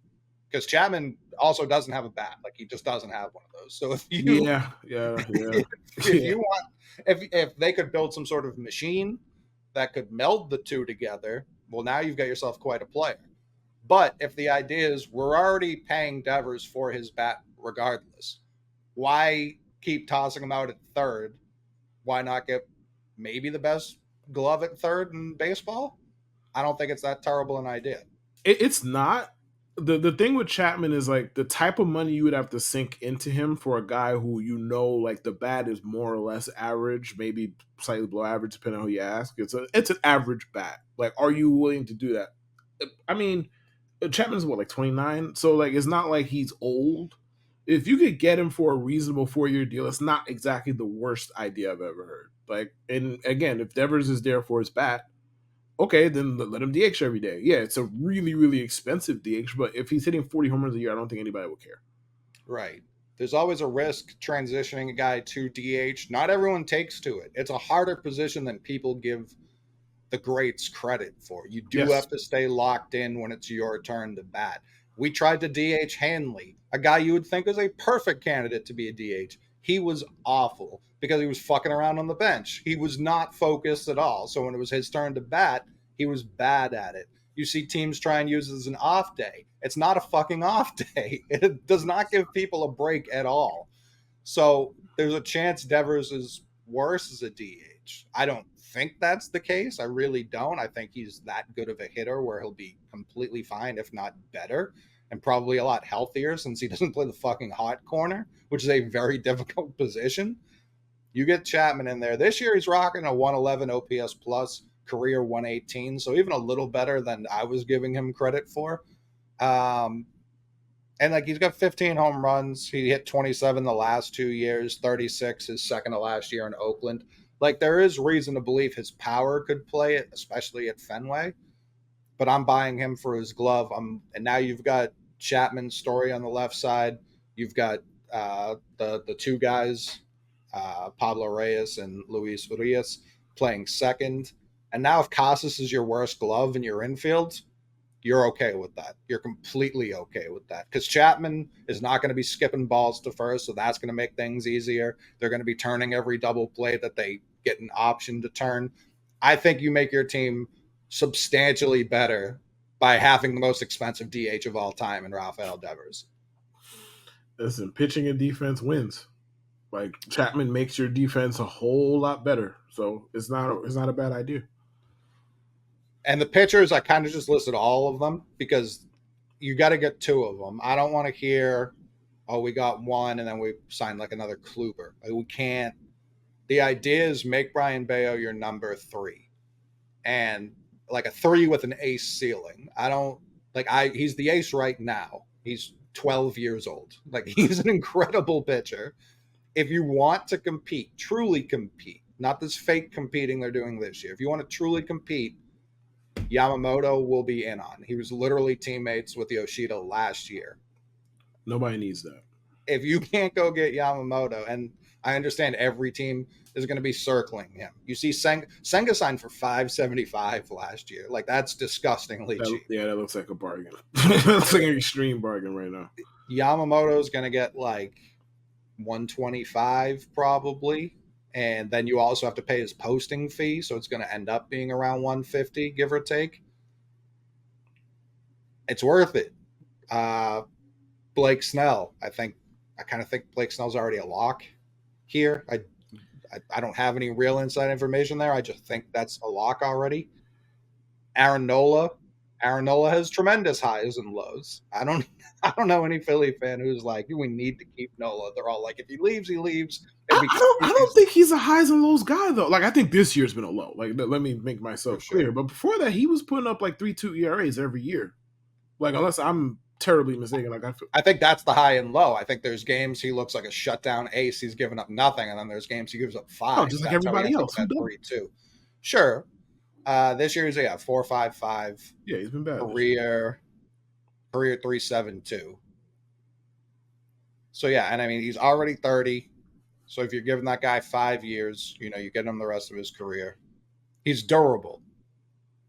Because Chapman also doesn't have a bat. Like, he just doesn't have one of those. So if you if you want if they could build some sort of machine that could meld the two together, well, now you've got yourself quite a player. But if the idea is we're already paying Devers for his bat regardless, why keep tossing him out at third? Why not get maybe the best glove at third in baseball? I don't think it's that terrible an idea. It's not. The thing with Chapman is like the type of money you would have to sink into him for a guy who like the bat is more or less average, maybe slightly below average depending on who you ask. It's an average bat. Like, are you willing to do that? I mean, Chapman's what, like 29, so like it's not like he's old. If you could get him for a reasonable 4-year deal, it's not exactly the worst idea I've ever heard. Like, and again, if Devers is there for his bat, okay, then let him DH every day. Yeah, it's a really, really expensive DH, but if he's hitting 40 homers a year, I don't think anybody will care. Right. There's always a risk transitioning a guy to DH. Not everyone takes to it. It's a harder position than people give the greats credit for. You do Yes. have to stay locked in when it's your turn to bat. We tried to DH Hanley, a guy you would think was a perfect candidate to be a DH. He was awful because he was fucking around on the bench. He was not focused at all. So when it was his turn to bat, he was bad at it. You see teams try and use it as an off day. It's not a fucking off day. It does not give people a break at all. So there's a chance Devers is worse as a DH. I don't think that's the case. I really don't. I think he's that good of a hitter where he'll be completely fine, if not better, and probably a lot healthier since he doesn't play the fucking hot corner, which is a very difficult position. You get Chapman in there. This year he's rocking a 111 OPS plus, career 118, so even a little better than I was giving him credit for. Um, and like he's got 15 home runs. He hit 27 the last 2 years, 36 his second to last year in Oakland. Like there is reason to believe his power could play it, especially at Fenway. But I'm buying him for his glove. And now you've got Chapman's story on the left side. You've got the two guys, Pablo Reyes and Luis Urias, playing second. And now if Casas is your worst glove in your infield, you're okay with that. You're completely okay with that because Chapman is not going to be skipping balls to first, so that's going to make things easier. They're going to be turning every double play that they get an option to turn. I think you make your team substantially better by having the most expensive DH of all time in Rafael Devers. Listen, pitching and defense wins. Like, Chapman makes your defense a whole lot better, so it's not a bad idea. And the pitchers, I kind of just listed all of them because you got to get two of them. I don't want to hear, oh, we got one and then we signed like another Kluber. Like, we can't. The idea is make Brian Bayo your number three and like a three with an ace ceiling. I don't like he's the ace right now. He's 12 years old. Like he's an incredible pitcher. If you want to compete, truly compete, not this fake competing they're doing this year. If you want to truly compete, Yamamoto will be in on. He was literally teammates with Yoshida last year. Nobody needs that. If you can't go get Yamamoto, and I understand every team is going to be circling him. You see Senga signed for $575 last year. Like that's disgustingly cheap. Yeah, that looks like a bargain. That's like an extreme bargain right now. Yamamoto is going to get like 125 probably. And then you also have to pay his posting fee, so it's going to end up being around 150, give or take. It's worth it. Blake Snell, I kind of think Blake Snell's already a lock here. I don't have any real inside information there. I just think that's a lock already. Aaron Nola. Aaron Nola has tremendous highs and lows. I don't know any Philly fan who's like, we need to keep Nola. They're all like, if he leaves, he leaves. If he I don't think he's a highs and lows guy though. Like I think this year's been a low. Like let me make for myself clear. sure. But before that, he was putting up like 3.2 ERAs every year. Like unless I'm terribly mistaken, like I think that's the high and low. I think there's games he looks like a shutdown ace. He's giving up nothing, and then there's games he gives up oh, 5. just like That's how he everybody ends up else. with Who that don't? 3-2. Sure. This year's 4.55. Yeah, he's been bad. Career 3.72. So yeah, and I mean he's already 30. So if you're giving that guy 5 years, you get him the rest of his career. He's durable.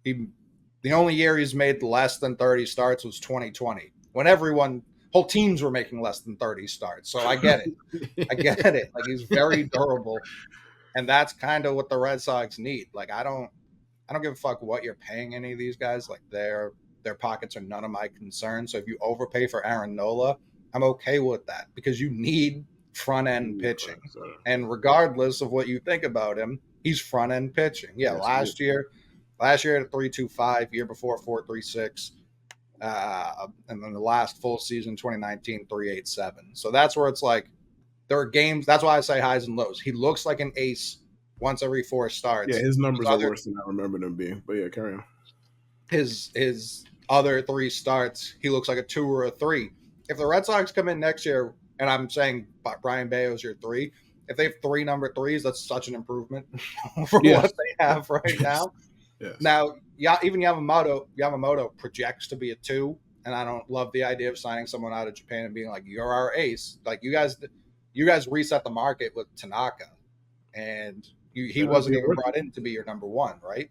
The only year he's made less than 30 starts was 2020, when whole teams were making less than 30 starts. So I get it. I get it. Like he's very durable, and that's kind of what the Red Sox need. Like I don't give a fuck what you're paying any of these guys. Like their pockets are none of my concern. So if you overpay for Aaron Nola, I'm okay with that because you need front end pitching. And regardless of what you think about him, he's front end pitching. Yeah, Yes, last year at 3.25, year before 4.36. And then the last full season, 2019, 3.87. So that's where it's like there are games. That's why I say highs and lows. He looks like an ace once every 4 starts. Yeah, his numbers are worse than I remember them being. But yeah, carry on. His other 3 starts, he looks like a 2 or a 3. If the Red Sox come in next year, and I'm saying Brian Bayo's your 3, if they have 3 number 3s, that's such an improvement for what they have right now. Yes. Now, even Yamamoto projects to be a 2, and I don't love the idea of signing someone out of Japan and being like, "You're our ace." Like you guys reset the market with Tanaka, and he wasn't even brought in to be your number 1, right?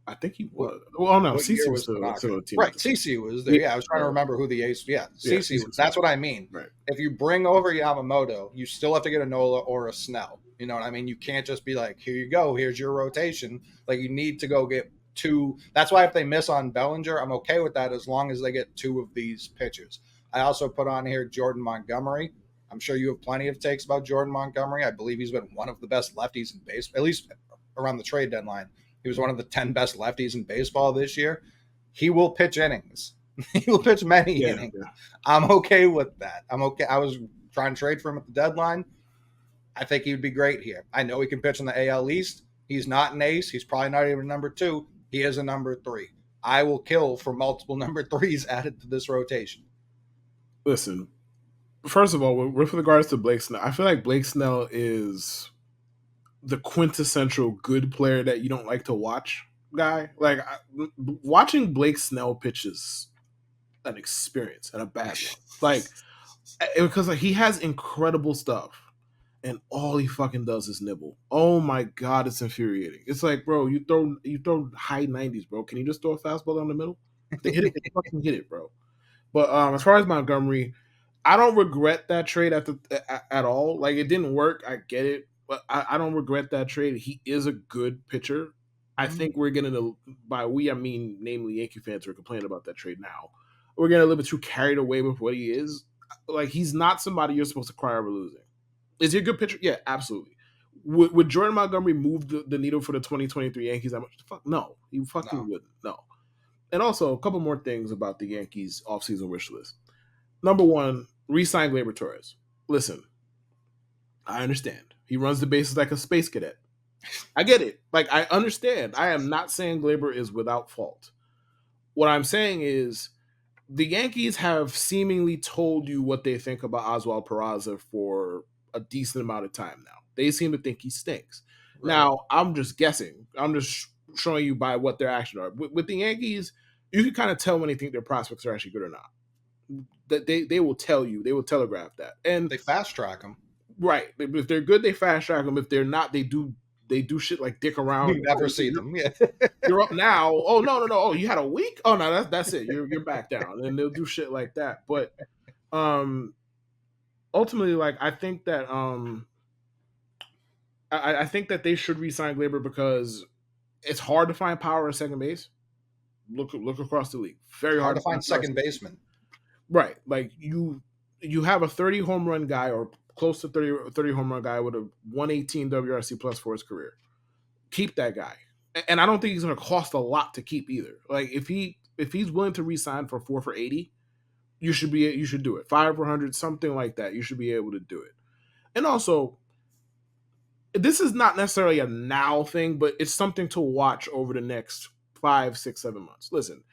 I think he was. Well, no, CC was still a team. Right, CC was there. Yeah, I was trying to remember who the ace. Yeah, CC was. That's what I mean. Right. If you bring over Yamamoto, you still have to get a Nola or a Snell. You know what I mean? You can't just be like, here you go, here's your rotation. Like you need to go get 2. That's why if they miss on Bellinger, I'm okay with that as long as they get 2 of these pitchers. I also put on here Jordan Montgomery. I'm sure you have plenty of takes about Jordan Montgomery. I believe he's been one of the best lefties in baseball, at least around the trade deadline. He was one of the 10 best lefties in baseball this year. He will pitch innings. He will pitch many innings. Yeah. I'm okay with that. I'm okay. I was trying to trade for him at the deadline. I think he would be great here. I know he can pitch in the AL East. He's not an ace. He's probably not even a number 2. He is a number 3. I will kill for multiple number 3s added to this rotation. Listen, first of all, with regards to Blake Snell, I feel like Blake Snell is the quintessential good player that you don't like to watch guy. Like watching Blake Snell pitch is an experience and a bad one. Like because he has incredible stuff and all he fucking does is nibble. Oh my god, it's infuriating. It's like, bro, you throw high 90s, bro. Can you just throw a fastball down the middle? They hit it, they fucking hit it, bro. But as far as Montgomery, I don't regret that trade at all. Like it didn't work. I get it. But I don't regret that trade. He is a good pitcher. I think we're getting by we, I mean, namely Yankee fans who are complaining about that trade now. We're getting a little bit too carried away with what he is. Like, he's not somebody you're supposed to cry over losing. Is he a good pitcher? Yeah, absolutely. Would Jordan Montgomery move the needle for the 2023 Yankees that much? Fuck, no. He fucking wouldn't. No. And also, a couple more things about the Yankees offseason wish list. Number 1, re-sign Gleyber Torres. Listen, I understand. He runs the bases like a space cadet. I get it. Like, I understand. I am not saying Gleyber is without fault. What I'm saying is the Yankees have seemingly told you what they think about Oswald Peraza for a decent amount of time now. They seem to think he stinks. Right. Now, I'm just guessing. I'm just showing you by what their actions are. With the Yankees, you can kind of tell when they think their prospects are actually good or not. That they will tell you. They will telegraph that. And they fast track them. Right. If they're good, they fast track them. If they're not, they do shit like dick around. You never see them. Yeah. You're up now. Oh no. Oh, you had a week? Oh no, that's it. You're back down. And they'll do shit like that. But ultimately, like I think that I think that they should re-sign Gleyber because it's hard to find power at second base. Look across the league. Very hard to find second baseman. Right. Like you have a 30 home run guy or close to 30 home run guy with a 118 WRC plus for his career. Keep that guy. And I don't think he's going to cost a lot to keep either. Like if he's willing to re-sign for 4 for 80, you should do it. 5 for 100, something like that. You should be able to do it. And also, this is not necessarily a now thing, but it's something to watch over the next 5, 6, 7 months. Listen,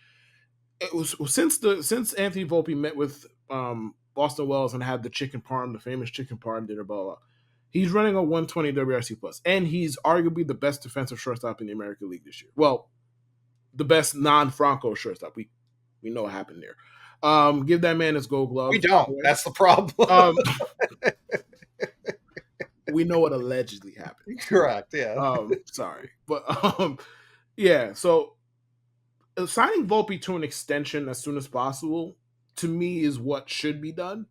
it was since Anthony Volpe met with Austin Wells and had the chicken parm, the famous chicken parm dinner, blah, blah. He's running a 120 WRC plus, and he's arguably the best defensive shortstop in the American League this year. Well, the best non-Franco shortstop. We know what happened there. Give that man his Gold Glove. We don't. That's the problem. We know what allegedly happened. Correct. Yeah. Sorry, but yeah. So signing Volpe to an extension as soon as possible, to me, is what should be done.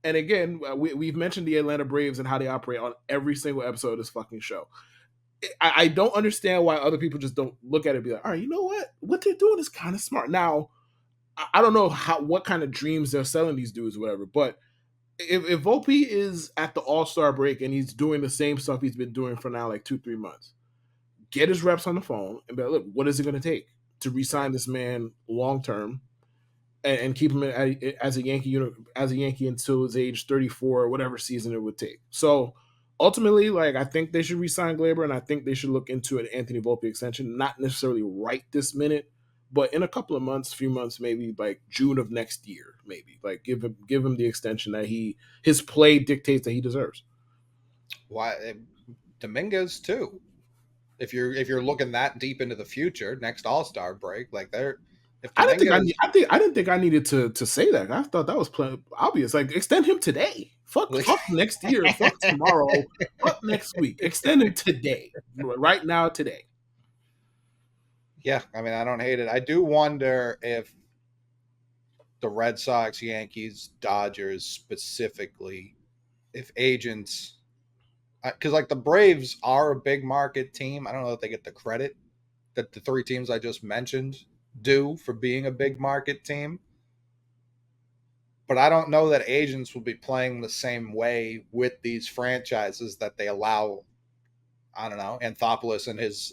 And again, we've mentioned the Atlanta Braves and how they operate on every single episode of this fucking show. I don't understand why other people just don't look at it and be like, all right, you know what they're doing is kind of smart. Now, I don't know what kind of dreams they're selling these dudes or whatever, but if Volpe is at the All-Star break and he's doing the same stuff he's been doing for now like 2-3 months, get his reps on the phone and be like, look, what is it going to take to re-sign this man long-term and keep him as a Yankee until his age 34 or whatever season it would take. So ultimately, like, I think they should re-sign Glaber, and I think they should look into an Anthony Volpe extension, not necessarily right this minute, but in a couple of months, few months, maybe like June of next year, maybe like give him the extension that his play dictates that he deserves. Why Dominguez too? If you're looking that deep into the future, next All-Star break, like they're. I didn't think I needed to say that. I thought that was obvious. Like, extend him today. Fuck next year. Fuck tomorrow. Fuck next week. Extend him today. Right now, today. Yeah, I mean, I don't hate it. I do wonder if the Red Sox, Yankees, Dodgers specifically, if agents, because like the Braves are a big market team. I don't know if they get the credit that the 3 teams I just mentioned do for being a big market team. But I don't know that agents will be playing the same way with these franchises that they allow, I don't know, Anthopoulos and his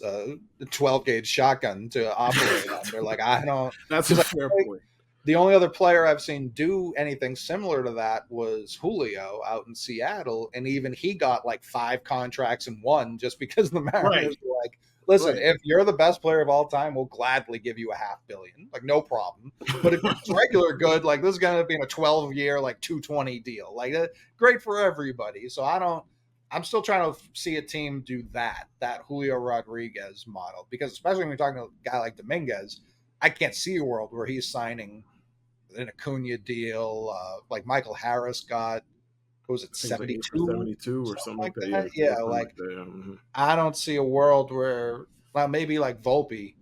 12-gauge shotgun to operate under. Like, I don't. That's a fair point. The only other player I've seen do anything similar to that was Julio out in Seattle, and even he got like 5 contracts in one just because the Mariners were like, listen, if you're the best player of all time, we'll gladly give you $500 million. Like, no problem. But if it's regular good, like, this is going to be in a 12-year, like, 220 deal. Like, great for everybody. So I'm still trying to see a team do that Julio Rodriguez model. Because especially when you're talking to a guy like Dominguez, I can't see a world where he's signing an Acuna deal. Like Michael Harris got, what was it, 72? 72 or something like that. Yeah, like that. Mm-hmm. I don't see a world where, well, maybe like Volpe,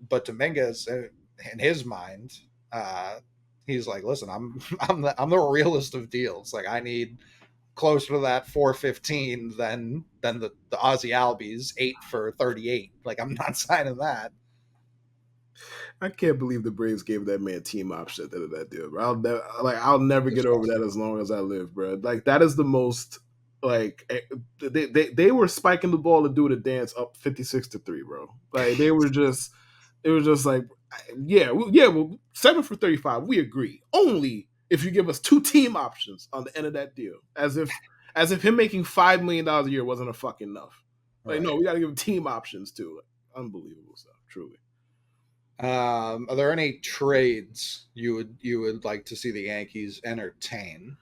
but Dominguez, in his mind, he's like, listen, I'm the realist of deals. Like, I need closer to that 415 than the Ozzie Albies 8 for 38. Like, I'm not signing that. I can't believe the Braves gave that man team option at the end of that deal, bro. I'll never get over that as long as I live, bro. Like, that is the most, like, they were spiking the ball to do the dance up 56-3, bro. Like, it was just like, well, 7 for 35, we agree. Only if you give us 2 team options on the end of that deal, as if him making $5 million a year wasn't a fucking enough. Like, no, we got to give him team options too. Like, unbelievable stuff, truly. Are there any trades you would like to see the Yankees entertain?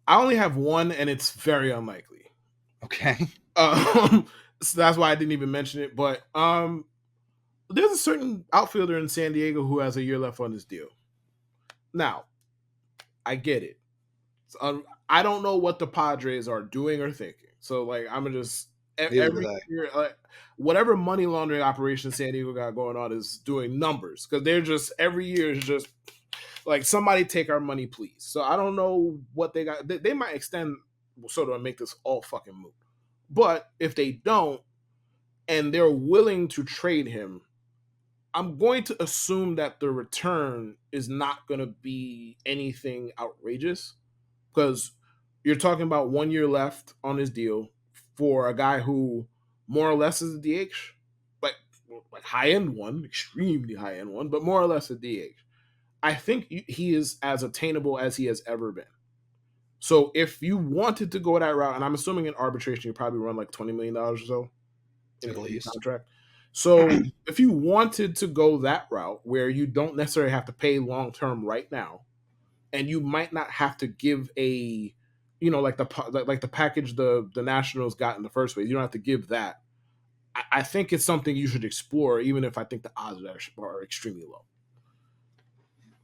I only have one, and it's very unlikely. Okay. So that's why I didn't even mention it. But there's a certain outfielder in San Diego who has a year left on this deal. Now, I get it. I don't know what the Padres are doing or thinking. So, like, I'm gonna just every year, like, whatever money laundering operation San Diego got going on is doing numbers, because they're just every year is just like, somebody take our money, please. So I don't know what they got. They might extend Soto and make this all fucking moot. But if they don't, and they're willing to trade him, I'm going to assume that the return is not going to be anything outrageous, because You're talking about 1 year left on his deal for a guy who more or less is a DH, like like high end one, extremely high end one, but more or less a DH. I think he is as attainable as he has ever been. So if you wanted to go that route, and I'm assuming in arbitration you probably run like $20 million or so in At any least. contract. So if you wanted to go that route where you don't necessarily have to pay long term right now, and you might not have to give a, like the package the Nationals got in the first place, you don't have to give that. I think it's something you should explore, even if I think the odds are extremely low.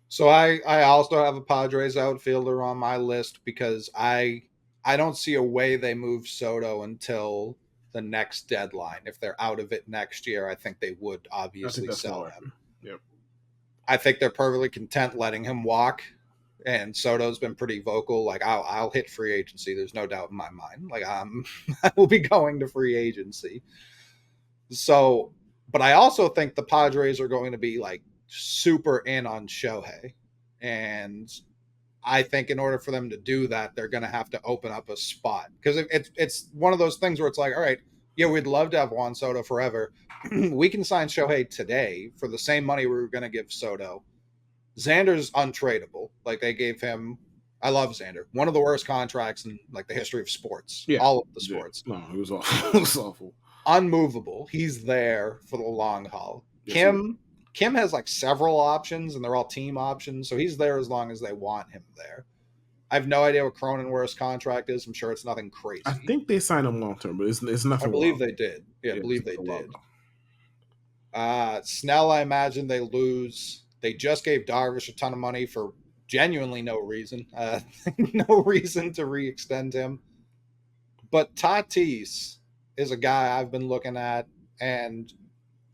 So I also have a Padres outfielder on my list because I don't see a way they move Soto until the next deadline. If they're out of it next year, I think they would I think obviously that's more sell likely. him. Yep. I think they're perfectly content letting him walk. And Soto's been pretty vocal. Like I'll hit free agency. There's no doubt in my mind. Like I will be going to free agency. So, but I also think the Padres are going to be like super in on Shohei, and I think in order for them to do that, they're going to have to open up a spot because it's one of those things where it's like, all right, yeah, we'd love to have Juan Soto forever. We can sign Shohei today for the same money we were going to give Soto. Xander's untradeable. Like they gave him. I love Xander. One of the worst contracts in like the history of sports. Yeah. All of the Yeah. sports. No, it was awful. It was awful. Unmovable. He's there for the long haul. Yes, Kim has like several options and they're all team options, so he's there as long as they want him there. I have no idea what Cronenworth's contract is. I'm sure it's nothing crazy. I think they signed him long term, but it's nothing. I believe wild. they did. Yeah, I believe they wild, did. Snell, I imagine they lose. They just gave Darvish a ton of money for genuinely no reason. No reason to re-extend him. But Tatis is a guy I've been looking at, and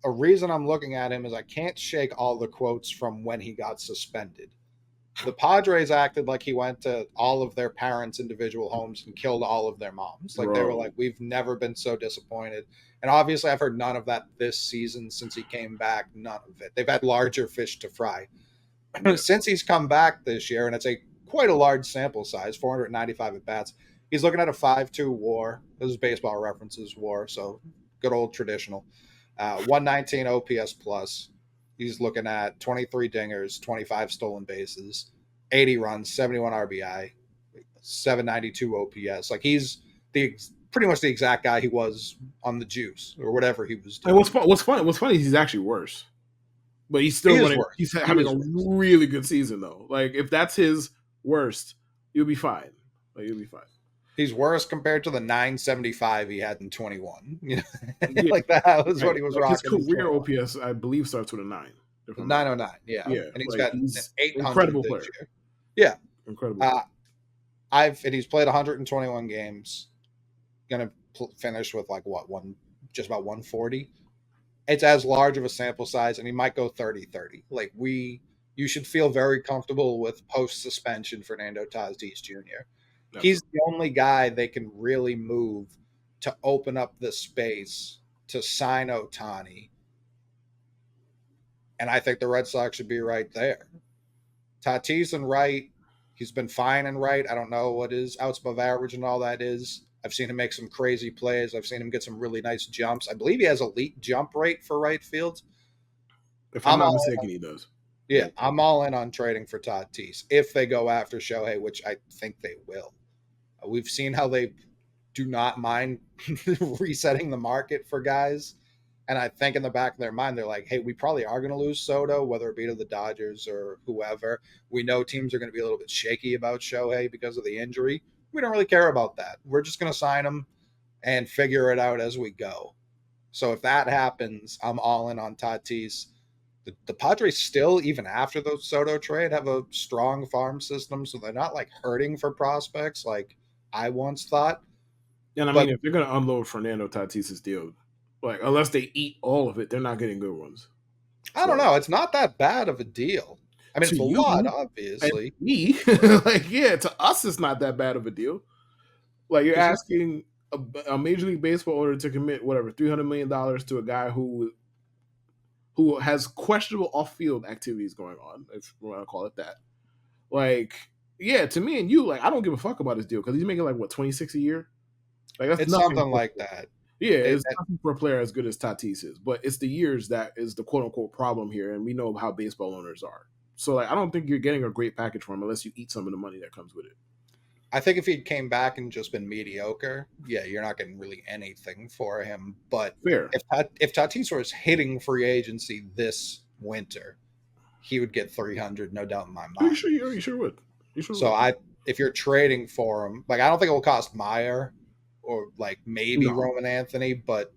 a reason I'm looking at him is I can't shake all the quotes from when he got suspended. The Padres acted like he went to all of their parents' individual homes and killed all of their moms. Like they were like, we've never been so disappointed. And obviously, I've heard none of that this season since he came back. None of it. They've had larger fish to fry. Yeah. Since he's come back this year, and it's quite a large sample size, 495 at bats. He's looking at a 5.2 WAR. This is Baseball References WAR, so good old traditional. 119 OPS plus. He's looking at 23 dingers, 25 stolen bases, 80 runs, 71 RBI, 792 OPS. Like he's pretty much the exact guy he was on the juice or whatever he was doing. And what's funny is he's actually worse. But he's still he's having a really good season though. Like if that's his worst, you'll be fine. Like you'll be fine. He's worse compared to the 975 he had in 21. You know, yeah. Like that was what he was like rocking. His career OPS, I believe, starts with a 9. 909, yeah. Yeah, and he's got an 800 incredible this player. year. Yeah, incredible. And he's played 121 games. Going to finish with like just about 140. It's as large of a sample size, and he might go 30-30. Like you should feel very comfortable with post suspension Fernando Tatis Jr. He's the only guy they can really move to open up the space to sign Ohtani. And I think the Red Sox should be right there. Tatis and right, he's been fine and right. I don't know what his outs above average and all that is. I've seen him make some crazy plays. I've seen him get some really nice jumps. I believe he has elite jump rate for right field. If I'm not mistaken, he does. Yeah, I'm all in on trading for Tatis if they go after Shohei, which I think they will. We've seen how they do not mind resetting the market for guys. And I think in the back of their mind, they're like, hey, we probably are going to lose Soto, whether it be to the Dodgers or whoever. We know teams are going to be a little bit shaky about Shohei because of the injury. We don't really care about that. We're just going to sign him and figure it out as we go. So if that happens, I'm all in on Tatis. The Padres still, even after the Soto trade, have a strong farm system, so they're not like hurting for prospects like I once thought. And I mean, if they're going to unload Fernando Tatis's deal, like unless they eat all of it, they're not getting good ones. I don't know. It's not that bad of a deal. I mean, it's a lot, obviously. Me, like, yeah, to us, it's not that bad of a deal. Like you're asking a Major League Baseball owner to commit whatever $300 million to a guy who has questionable off-field activities going on, if we want to call it that. Like, Yeah, to me and you, like, I don't give a fuck about his deal because he's making like what 26 a year. Like that's It's nothing. something like that. Yeah, It, it's nothing for a player as good as Tatis is, but it's the years that is the quote unquote problem here, and we know how baseball owners are. So like, I don't think you're getting a great package for him unless you eat some of the money that comes with it. I think if he came back and just been mediocre, yeah, you're not getting really anything for him. But Fair. if Tatis was hitting free agency this winter, he would get 300, no doubt in my Are you mind. sure? You sure would. You sure So would. if you're trading for him, like I don't think it will cost Meyer or like maybe No, Roman Anthony, but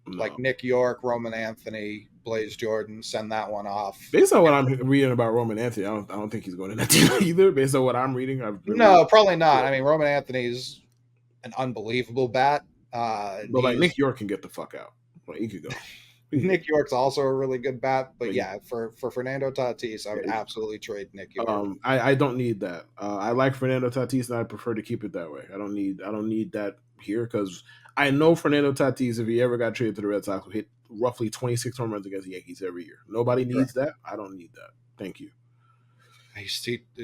like no. Nick York, Roman Anthony, Blaze Jordan, send that one off. Based on what I'm reading about Roman Anthony, I don't think he's going in that deal either. Based on what I'm reading, I've been reading. No, probably not. I mean, Roman Anthony's an unbelievable bat. But like Nick York can get the fuck out. Like he could go. He could go. Nick York's also a really good bat, but Like, yeah, for Fernando Tatis, I yeah, would he absolutely trade Nick York. I don't need that. I like Fernando Tatis, and I prefer to keep it that way. I don't need that here because I know Fernando Tatis, if he ever got traded to the Red Sox, will hit roughly 26 home runs against the Yankees every year. Nobody Right. needs that. I don't need that. Thank you.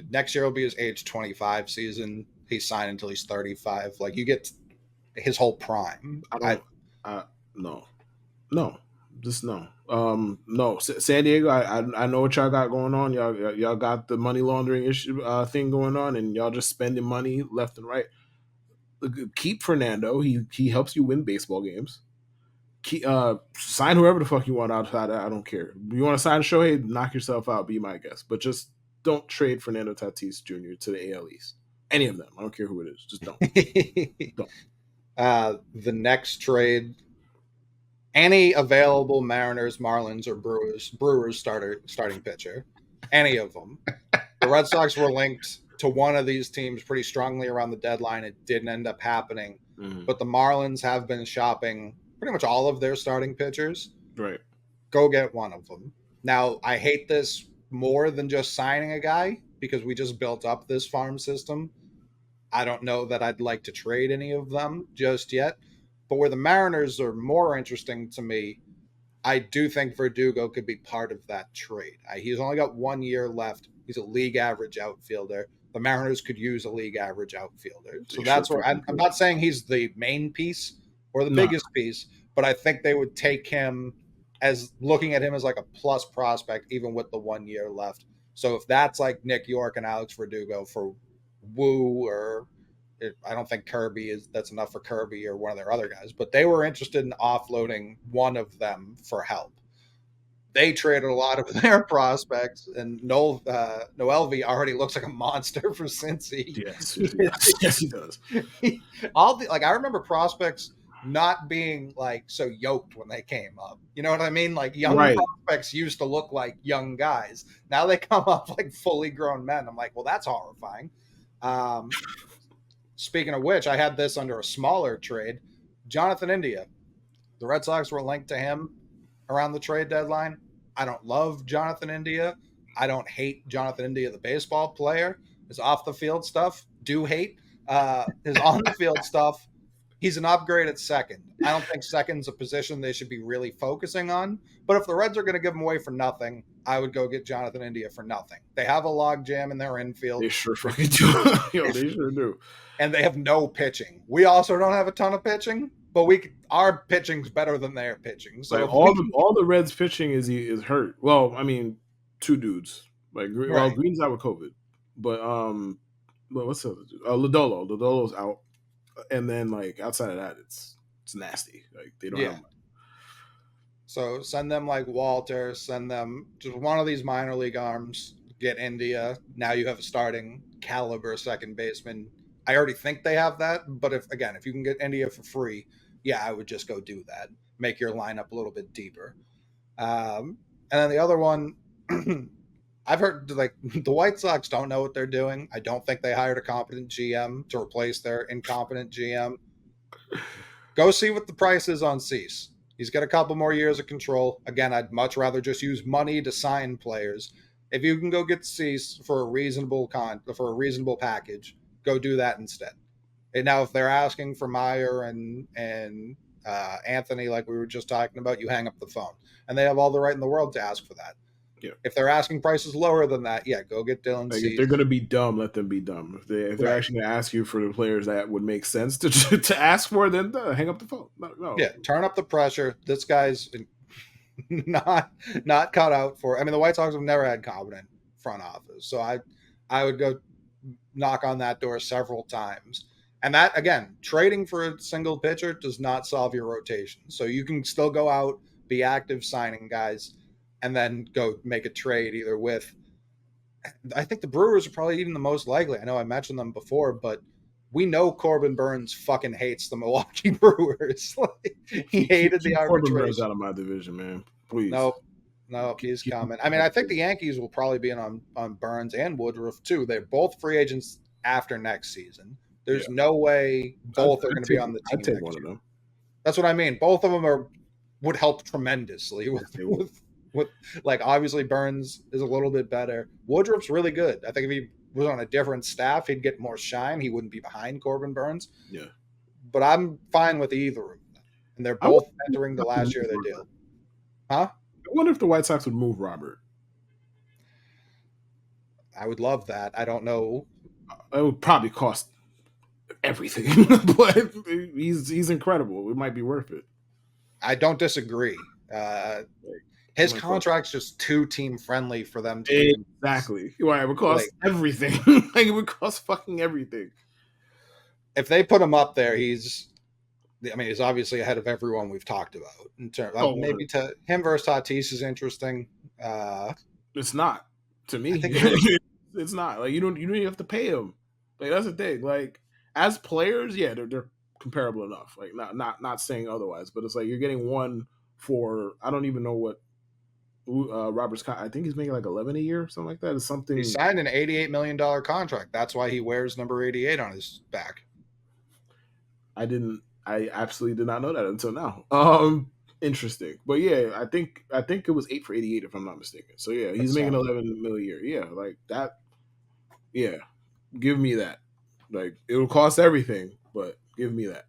Next year will be his age 25 season. He's signed until he's 35. Like you get his whole prime. I don't. No, no, just no. No. San Diego. I know what y'all got going on. Y'all got the money laundering issue thing going on, and y'all just spending money left and right. Keep Fernando. He helps you win baseball games. Sign whoever the fuck you want outside. I don't care. You want to sign Shohei, knock yourself out. Be my guest, but just don't trade Fernando Tatis Jr. to the AL East. Any of them. I don't care who it is. Just don't. Don't. The next trade, any available Mariners, Marlins, or Brewers starting pitcher, any of them. The Red Sox were linked to one of these teams pretty strongly around the deadline. It didn't end up happening, but the Marlins have been shopping pretty much all of their starting pitchers. Right. Go get one of them. Now, I hate this more than just signing a guy because we just built up this farm system. I don't know that I'd like to trade any of them just yet. But where the Mariners are more interesting to me, I do think Verdugo could be part of that trade. He's only got 1 year left. He's a league average outfielder. The Mariners could use a league average outfielder. So that's where I'm not saying he's the main piece or the biggest piece, but I think they would take him as looking at him as like a plus prospect, even with the 1 year left. So if that's like Nick York and Alex Verdugo for Woo, or I don't think that's enough for Kirby or one of their other guys, but they were interested in offloading one of them for help. They traded a lot of their prospects, and Noelvi already looks like a monster for Cincy. Yes, yes, he does. I remember prospects not being like so yoked when they came up. You know what I mean? Like young prospects used to look like young guys. Now they come up like fully grown men. I'm like, well, that's horrifying. Speaking of which, I had this under a smaller trade. Jonathan India. The Red Sox were linked to him around the trade deadline. I don't love Jonathan India. I don't hate Jonathan India, the baseball player. His off the field stuff, do hate. His on the field stuff, he's an upgrade at second. I don't think second's a position they should be really focusing on. But if the Reds are going to give him away for nothing, I would go get Jonathan India for nothing. They have a log jam in their infield. They sure fucking do. Yo, they sure do. And they have no pitching. We also don't have a ton of pitching, but our pitching's better than their pitching. So like all the Reds pitching is hurt. Well, I mean, two dudes. Like Green's out with COVID, but what's the other dude? Lodolo's out, and then like outside of that, it's nasty. Like they don't have money. So send them like Walter, send them just one of these minor league arms, get India. Now you have a starting caliber second baseman. I already think they have that, but if you can get India for free, yeah, I would just go do that. Make your lineup a little bit deeper. And then the other one, I've heard like the White Sox don't know what they're doing. I don't think they hired a competent GM to replace their incompetent GM. Go see what the price is on Cease. He's got a couple more years of control. Again, I'd much rather just use money to sign players. If you can go get Cease for a reasonable package, go do that instead. And now, if they're asking for Meyer and Anthony, like we were just talking about, you hang up the phone, and they have all the right in the world to ask for that. Yeah. If they're asking prices lower than that, yeah, go get Dylan Like if Cease. they're gonna be dumb, let them be dumb. If they're Right. actually gonna ask you for the players that would make sense to to ask for, then hang up the phone. No. Yeah, turn up the pressure. This guy's not not cut out for. I mean, the White Sox have never had competent front office, so I would go knock on that door several times. And that again, trading for a single pitcher does not solve your rotation. So you can still go out, be active, signing guys, and then go make a trade either with. I think the Brewers are probably even the most likely. I know I mentioned them before, but we know Corbin Burns fucking hates the Milwaukee Brewers. Like, he hated the Keep Corbin Burns arbitration. out of my division, man. Please. Nope. Nope, he's coming. I mean, I think the Yankees will probably be in on Burns and Woodruff too. They're both free agents after next season. There's no way both are going to be on the team I'd take next one of year. them. That's what I mean. Both of them would help tremendously with like obviously Burns is a little bit better. Woodruff's really good. I think if he was on a different staff, he'd get more shine. He wouldn't be behind Corbin Burns. Yeah. But I'm fine with either of them. And they're both entering the last year of their deal. Huh? I wonder if the White Sox would move Robert. I would love that. I don't know. It would probably cost everything, but he's incredible. It might be worth it. I don't disagree. His contract's just too team friendly for them to exactly. Why it would cost everything. Like it would cost fucking everything. If they put him up there, he's obviously ahead of everyone we've talked about. In terms, maybe to him versus Tatis is interesting. It's not to me. It's not like you don't even have to pay him. Like that's the thing. Like as players, yeah, they're comparable enough. Like not saying otherwise, but it's like you're getting one for I don't even know what Robert's. I think he's making like 11 a year or something like that. It's something. He signed an $88 million contract. That's why he wears number 88 on his back. I absolutely did not know that until now. Interesting, but yeah, I think it was 8 for 88 if I'm not mistaken. So yeah, he's making 11 million a year. Yeah, like that. Yeah, give me that. Like it will cost everything, but give me that.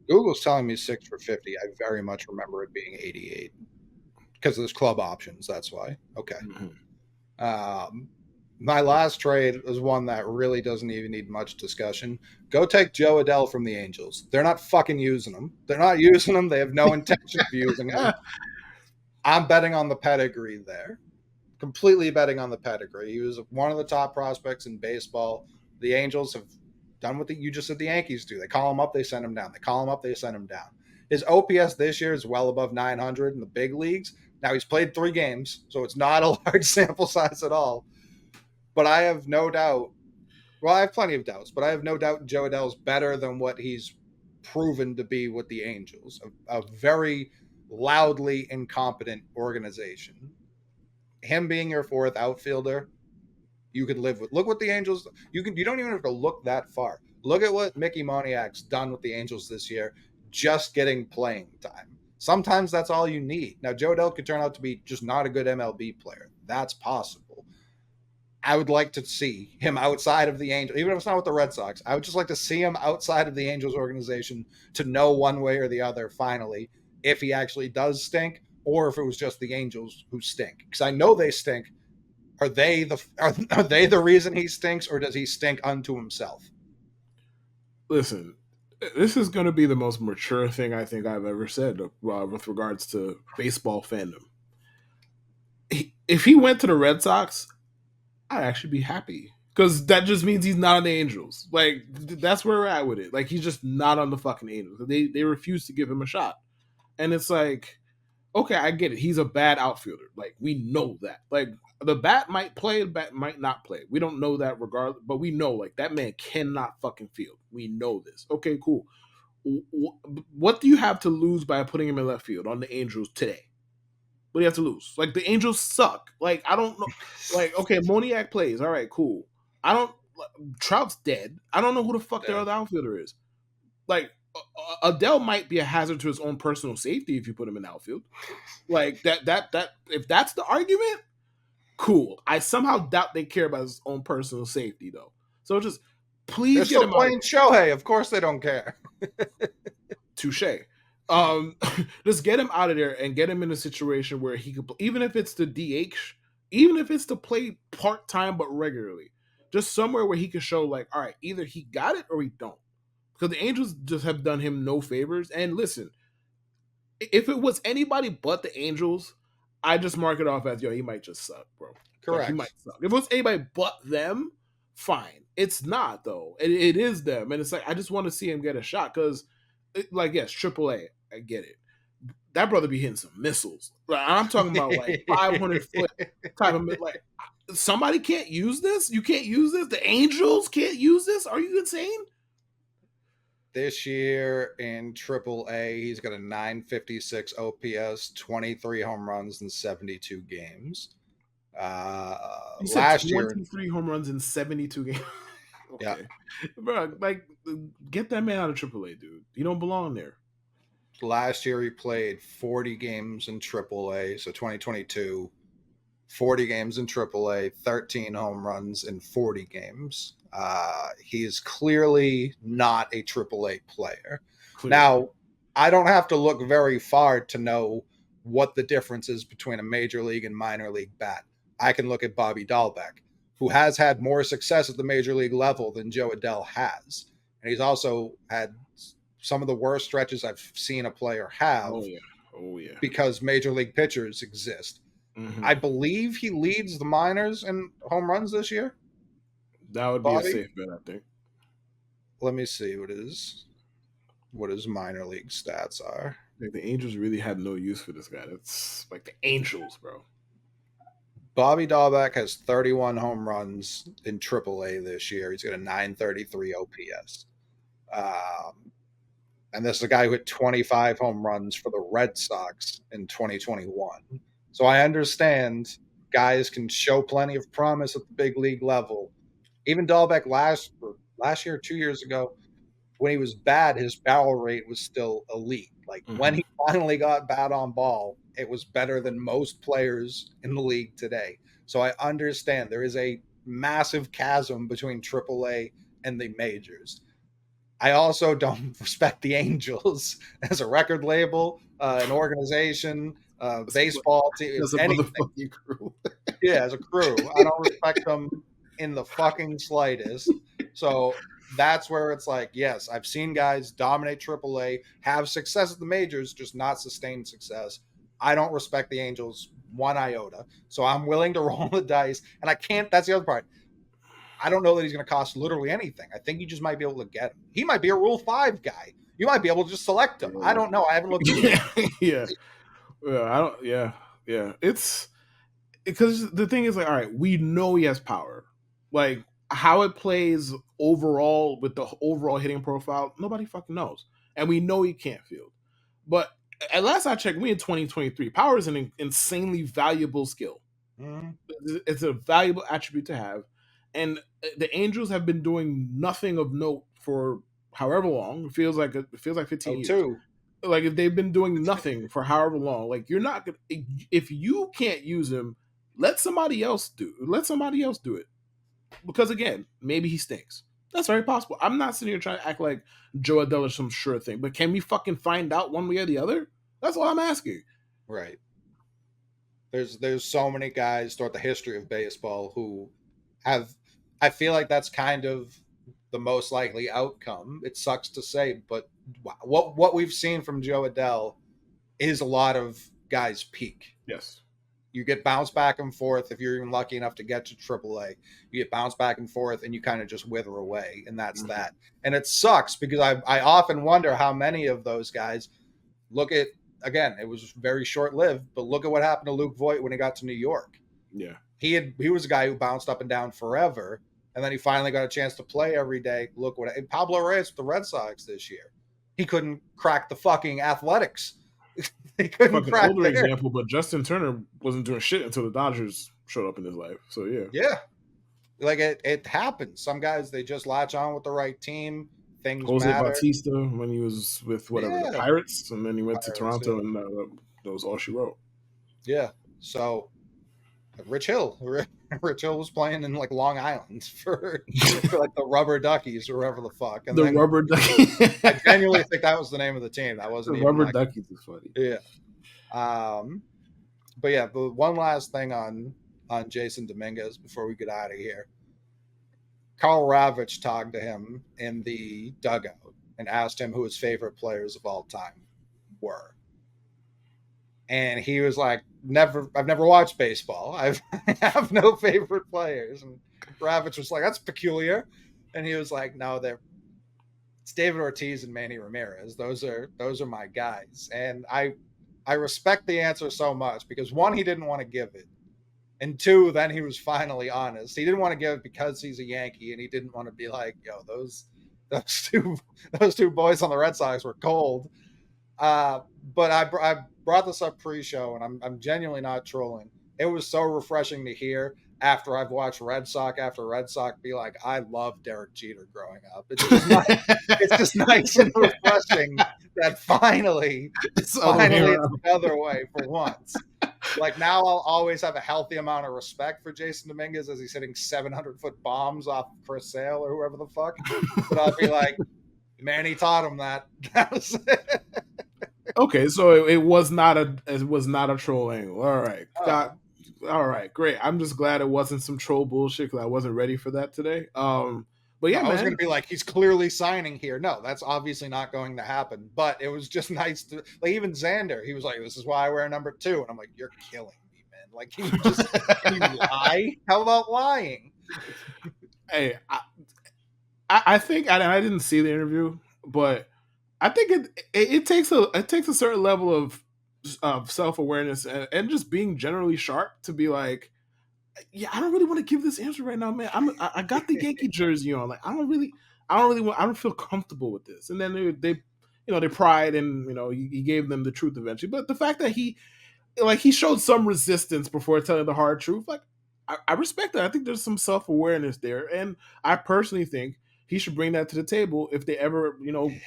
Google's telling me 6 for 50. I very much remember it being 88 because there's club options. That's why. Okay. Mm-hmm. My last trade is one that really doesn't even need much discussion. Go take Jo Adell from the Angels. They're not fucking using him. They're not using him. They have no intention of using him. I'm betting on the pedigree there. Completely betting on the pedigree. He was one of the top prospects in baseball. The Angels have done what you just said the Yankees do. They call him up, they send him down. They call him up, they send him down. His OPS this year is well above 900 in the big leagues. Now, he's played 3 games, so it's not a large sample size at all. But I have no doubt, well, I have plenty of doubts, but I have no doubt Jo Adell's better than what he's proven to be with the Angels, a very loudly incompetent organization. Him being your 4th outfielder, you could live with. Look what the Angels, you don't even have to look that far. Look at what Mickey Moniak's done with the Angels this year, just getting playing time. Sometimes that's all you need. Now, Jo Adell could turn out to be just not a good MLB player. That's possible. I would like to see him outside of the Angels, even if it's not with the Red Sox. I would just like to see him outside of the Angels organization to know one way or the other, finally, if he actually does stink or if it was just the Angels who stink. Because I know they stink. Are they the reason he stinks, or does he stink unto himself? Listen, this is going to be the most mature thing I think I've ever said with regards to baseball fandom. If he went to the Red Sox, I'd actually be happy because that just means he's not on the Angels. Like that's where we're at with it. Like he's just not on the fucking Angels. They refuse to give him a shot, and it's like, okay, I get it. He's a bad outfielder. Like we know that. Like the bat might play, the bat might not play. We don't know that regardless, but we know like that man cannot fucking field. We know this. Okay, cool. What do you have to lose by putting him in left field on the Angels today? What do you have to lose? Like the Angels suck. Like I don't know. Like okay, Moniak plays. All right, cool. I don't. Trout's dead. I don't know who the fuck their other outfielder is. Like Adell might be a hazard to his own personal safety if you put him in the outfield. Like that. If that's the argument, cool. I somehow doubt they care about his own personal safety though. So just please They're get still him playing Shohei. Of course they don't care. Touche. Um, just get him out of there and get him in a situation where he could, even if it's the DH, even if it's to play part time but regularly, just somewhere where he could show like, all right, either he got it or he don't. Because the Angels just have done him no favors. And listen, if it was anybody but the Angels, I just mark it off as, yo, he might just suck, bro. Like he might Correct. suck. If it was anybody but them, fine. It's not though. It is them, and it's like I just want to see him get a shot because, like, yes, AAA, I get it. That brother be hitting some missiles. Like, I'm talking about like 500-foot type of like. Somebody can't use this. You can't use this. The Angels can't use this. Are you insane? This year in AAA, he's got a 956 OPS, 23 home runs in 72 games. You said Last year, 23 home runs in 72 games. yeah, Okay, bro, like get that man out of AAA, dude. You don't belong there. last year he played 40 games in AAA, so 2022, 40 games in AAA, 13 home runs in 40 games. He is clearly not a AAA player. Clearly, Now, I don't have to look very far to know what the difference is between a major league and minor league bat. I can look at Bobby Dahlbeck, who has had more success at the major league level than Jo Adell has. And he's also had some of the worst stretches I've seen a player have oh yeah, oh yeah. because major league pitchers exist. Mm-hmm. I believe he leads the minors in home runs this year. That would be a Bobby, safe bet, I think. let me see what his minor league stats are. Like the Angels really had no use for this guy. That's like the Angels, bro. Bobby Dahlbeck has 31 home runs in AAA this year. He's got a 933 OPS. Um, and this is a guy who hit 25 home runs for the Red Sox in 2021. So I understand guys can show plenty of promise at the big league level. Even Dahlbeck last year, 2 years ago, when he was bad, his barrel rate was still elite. Like when Mm-hmm. he finally got bat on ball, it was better than most players in the league today. So I understand there is a massive chasm between AAA and the majors. I also don't respect the Angels as a record label, an organization, baseball team, That's a anything. motherfucking crew. Yeah, as a crew, I don't respect them in the fucking slightest. So that's where it's like, yes, I've seen guys dominate AAA, have success at the majors, just not sustained success. I don't respect the Angels one iota. So I'm willing to roll the dice. And I can't, that's the other part. I don't know that he's going to cost literally anything. I think you just might be able to get him. He might be a Rule 5 guy. You might be able to just select him. I Yeah. don't know. I haven't looked into it. Yeah. Yeah. I don't. Yeah. Yeah. It's because the thing is like, all right, we know he has power. Like how it plays overall with the overall hitting profile, nobody fucking knows, and we know he can't field. But at last I checked, we in 2023. Power is an insanely valuable skill. Mhm. It's a valuable attribute to have, and the Angels have been doing nothing of note for however long. It feels like 15 Oh, years. two. Like if they've been doing nothing for however long, like you're not gonna, if you can't use him, let somebody else do. Let somebody else do it. Because again, maybe he stinks. That's very possible. I'm not sitting here trying to act like Joe Adell is some sure thing, but can we fucking find out one way or the other? That's all I'm asking. Right. There's so many guys throughout the history of baseball who have. I feel like that's kind of the most likely outcome. It sucks to say, but what we've seen from Joe Adell is a lot of guys peak. Yes. You get bounced back and forth if you're even lucky enough to get to AAA. You get bounced back and forth, and you kind of just wither away, and that's that. And it sucks because I often wonder how many of those guys look at. Again, it was very short lived, but look at what happened to Luke Voigt when he got to New York. Yeah. He was a guy who bounced up and down forever, and then he finally got a chance to play every day. Look what Pablo Reyes with the Red Sox this year. He couldn't crack the fucking Athletics. He couldn't Fucking crack older there. example, but Justin Turner wasn't doing shit until the Dodgers showed up in his life. So yeah. Yeah, like it happens. Some guys they just latch on with the right team. Things Jose matter. Bautista when he was with whatever the Yeah, Pirates, and then he went to Pirates, Toronto, yeah. and that was all she wrote. Yeah. So Rich Hill. Rich Hill was playing in like Long Island for like the Rubber Duckies or whatever the fuck. And The then rubber ducky. I genuinely think that was the name of the team. That The wasn't even rubber like, duckies is funny. yeah. But yeah, but one last thing on Jasson Dominguez before we get out of here. Carl Ravitch talked to him in the dugout and asked him who his favorite players of all time were. And he was like, I've never watched baseball. I have no favorite players. And Ravitch was like, that's peculiar. And he was like, no, it's David Ortiz and Manny Ramirez. Those are my guys. And I respect the answer so much because one, he didn't want to give it. And two, then he was finally honest. He didn't want to give it because he's a Yankee, and he didn't want to be like, yo, those two boys on the Red Sox were cold. But I brought this up pre-show, and I'm genuinely not trolling. It was so refreshing to hear after I've watched Red Sox after Red Sox be like, I love Derek Jeter growing up. It's just nice and refreshing that finally it's the other way for once. Like now I'll always have a healthy amount of respect for Jasson Dominguez as he's hitting 700-foot bombs off Chris Sale or whoever the fuck. But I'll be like, man, he taught him that. That was it. Okay, so it was not a troll angle. All right, all right, great. I'm just glad it wasn't some troll bullshit because I wasn't ready for that today. But yeah, I was going to be like, he's clearly signing here. No, that's obviously not going to happen. But it was just nice to, like, even Xander, he was like, this is why I wear number 2. And I'm like, you're killing me, man. Like, can you lie? How about lying? Hey, I think I didn't see the interview, but I think it takes a certain level of self-awareness and just being generally sharp to be like, yeah, I don't really want to give this answer right now, man. I got the Yankee jersey on. Like, I don't feel comfortable with this. And then they pried and he gave them the truth eventually. But the fact that he showed some resistance before telling the hard truth, like I respect that. I think there's some self-awareness there, and I personally think he should bring that to the table if they ever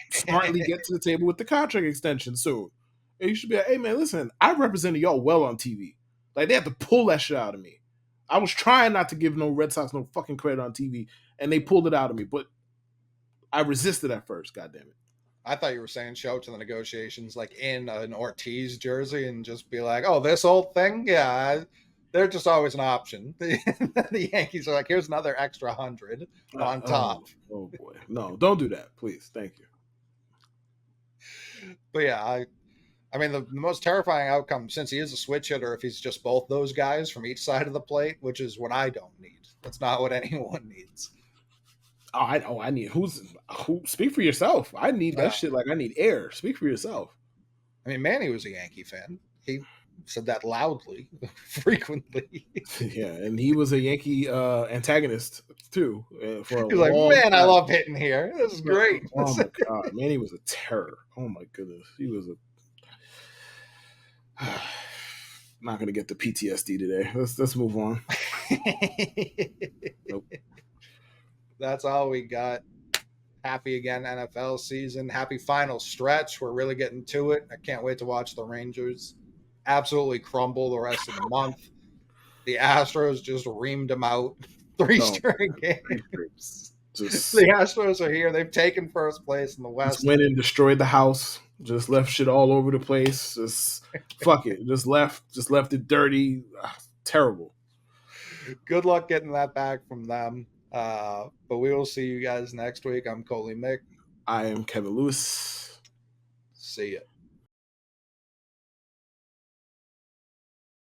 smartly get to the table with the contract extension soon. And you should be like, hey man, listen, I represented y'all well on TV. Like, they have to pull that shit out of me. I was trying not to give no Red Sox no fucking credit on TV, and they pulled it out of me. But I resisted at first. God damn it! I thought you were saying show up to the negotiations like in an Ortiz jersey and just be like, "Oh, this old thing, yeah." They're just always an option. The Yankees are like, "Here's another extra 100 on top." Oh boy, no! Don't do that, please. Thank you. But yeah, I mean, the most terrifying outcome, since he is a switch hitter, if he's just both those guys from each side of the plate, which is what I don't need. That's not what anyone needs. I need who? Speak for yourself. I need that shit like I need air. Speak for yourself. I mean, Manny was a Yankee fan. He said that loudly, frequently. Yeah, and he was a Yankee antagonist too. For a He's like, man, I love hitting here. This is great. Oh my god, Manny was a terror. Oh my goodness, he was a. Not gonna get the PTSD today. Let's move on. Nope. That's all we got. Happy again NFL season. Happy final stretch. We're really getting to it. I can't wait to watch the Rangers absolutely crumble the rest of the month. The Astros just reamed them out 3 straight games. The Astros are here. They've taken first place in the West. Just went and destroyed the house. Just left shit all over the place. Just fuck it. Just left it dirty. Terrible. Good luck getting that back from them. But we will see you guys next week. I'm Coley Mick. I am Kevin Lewis. See ya.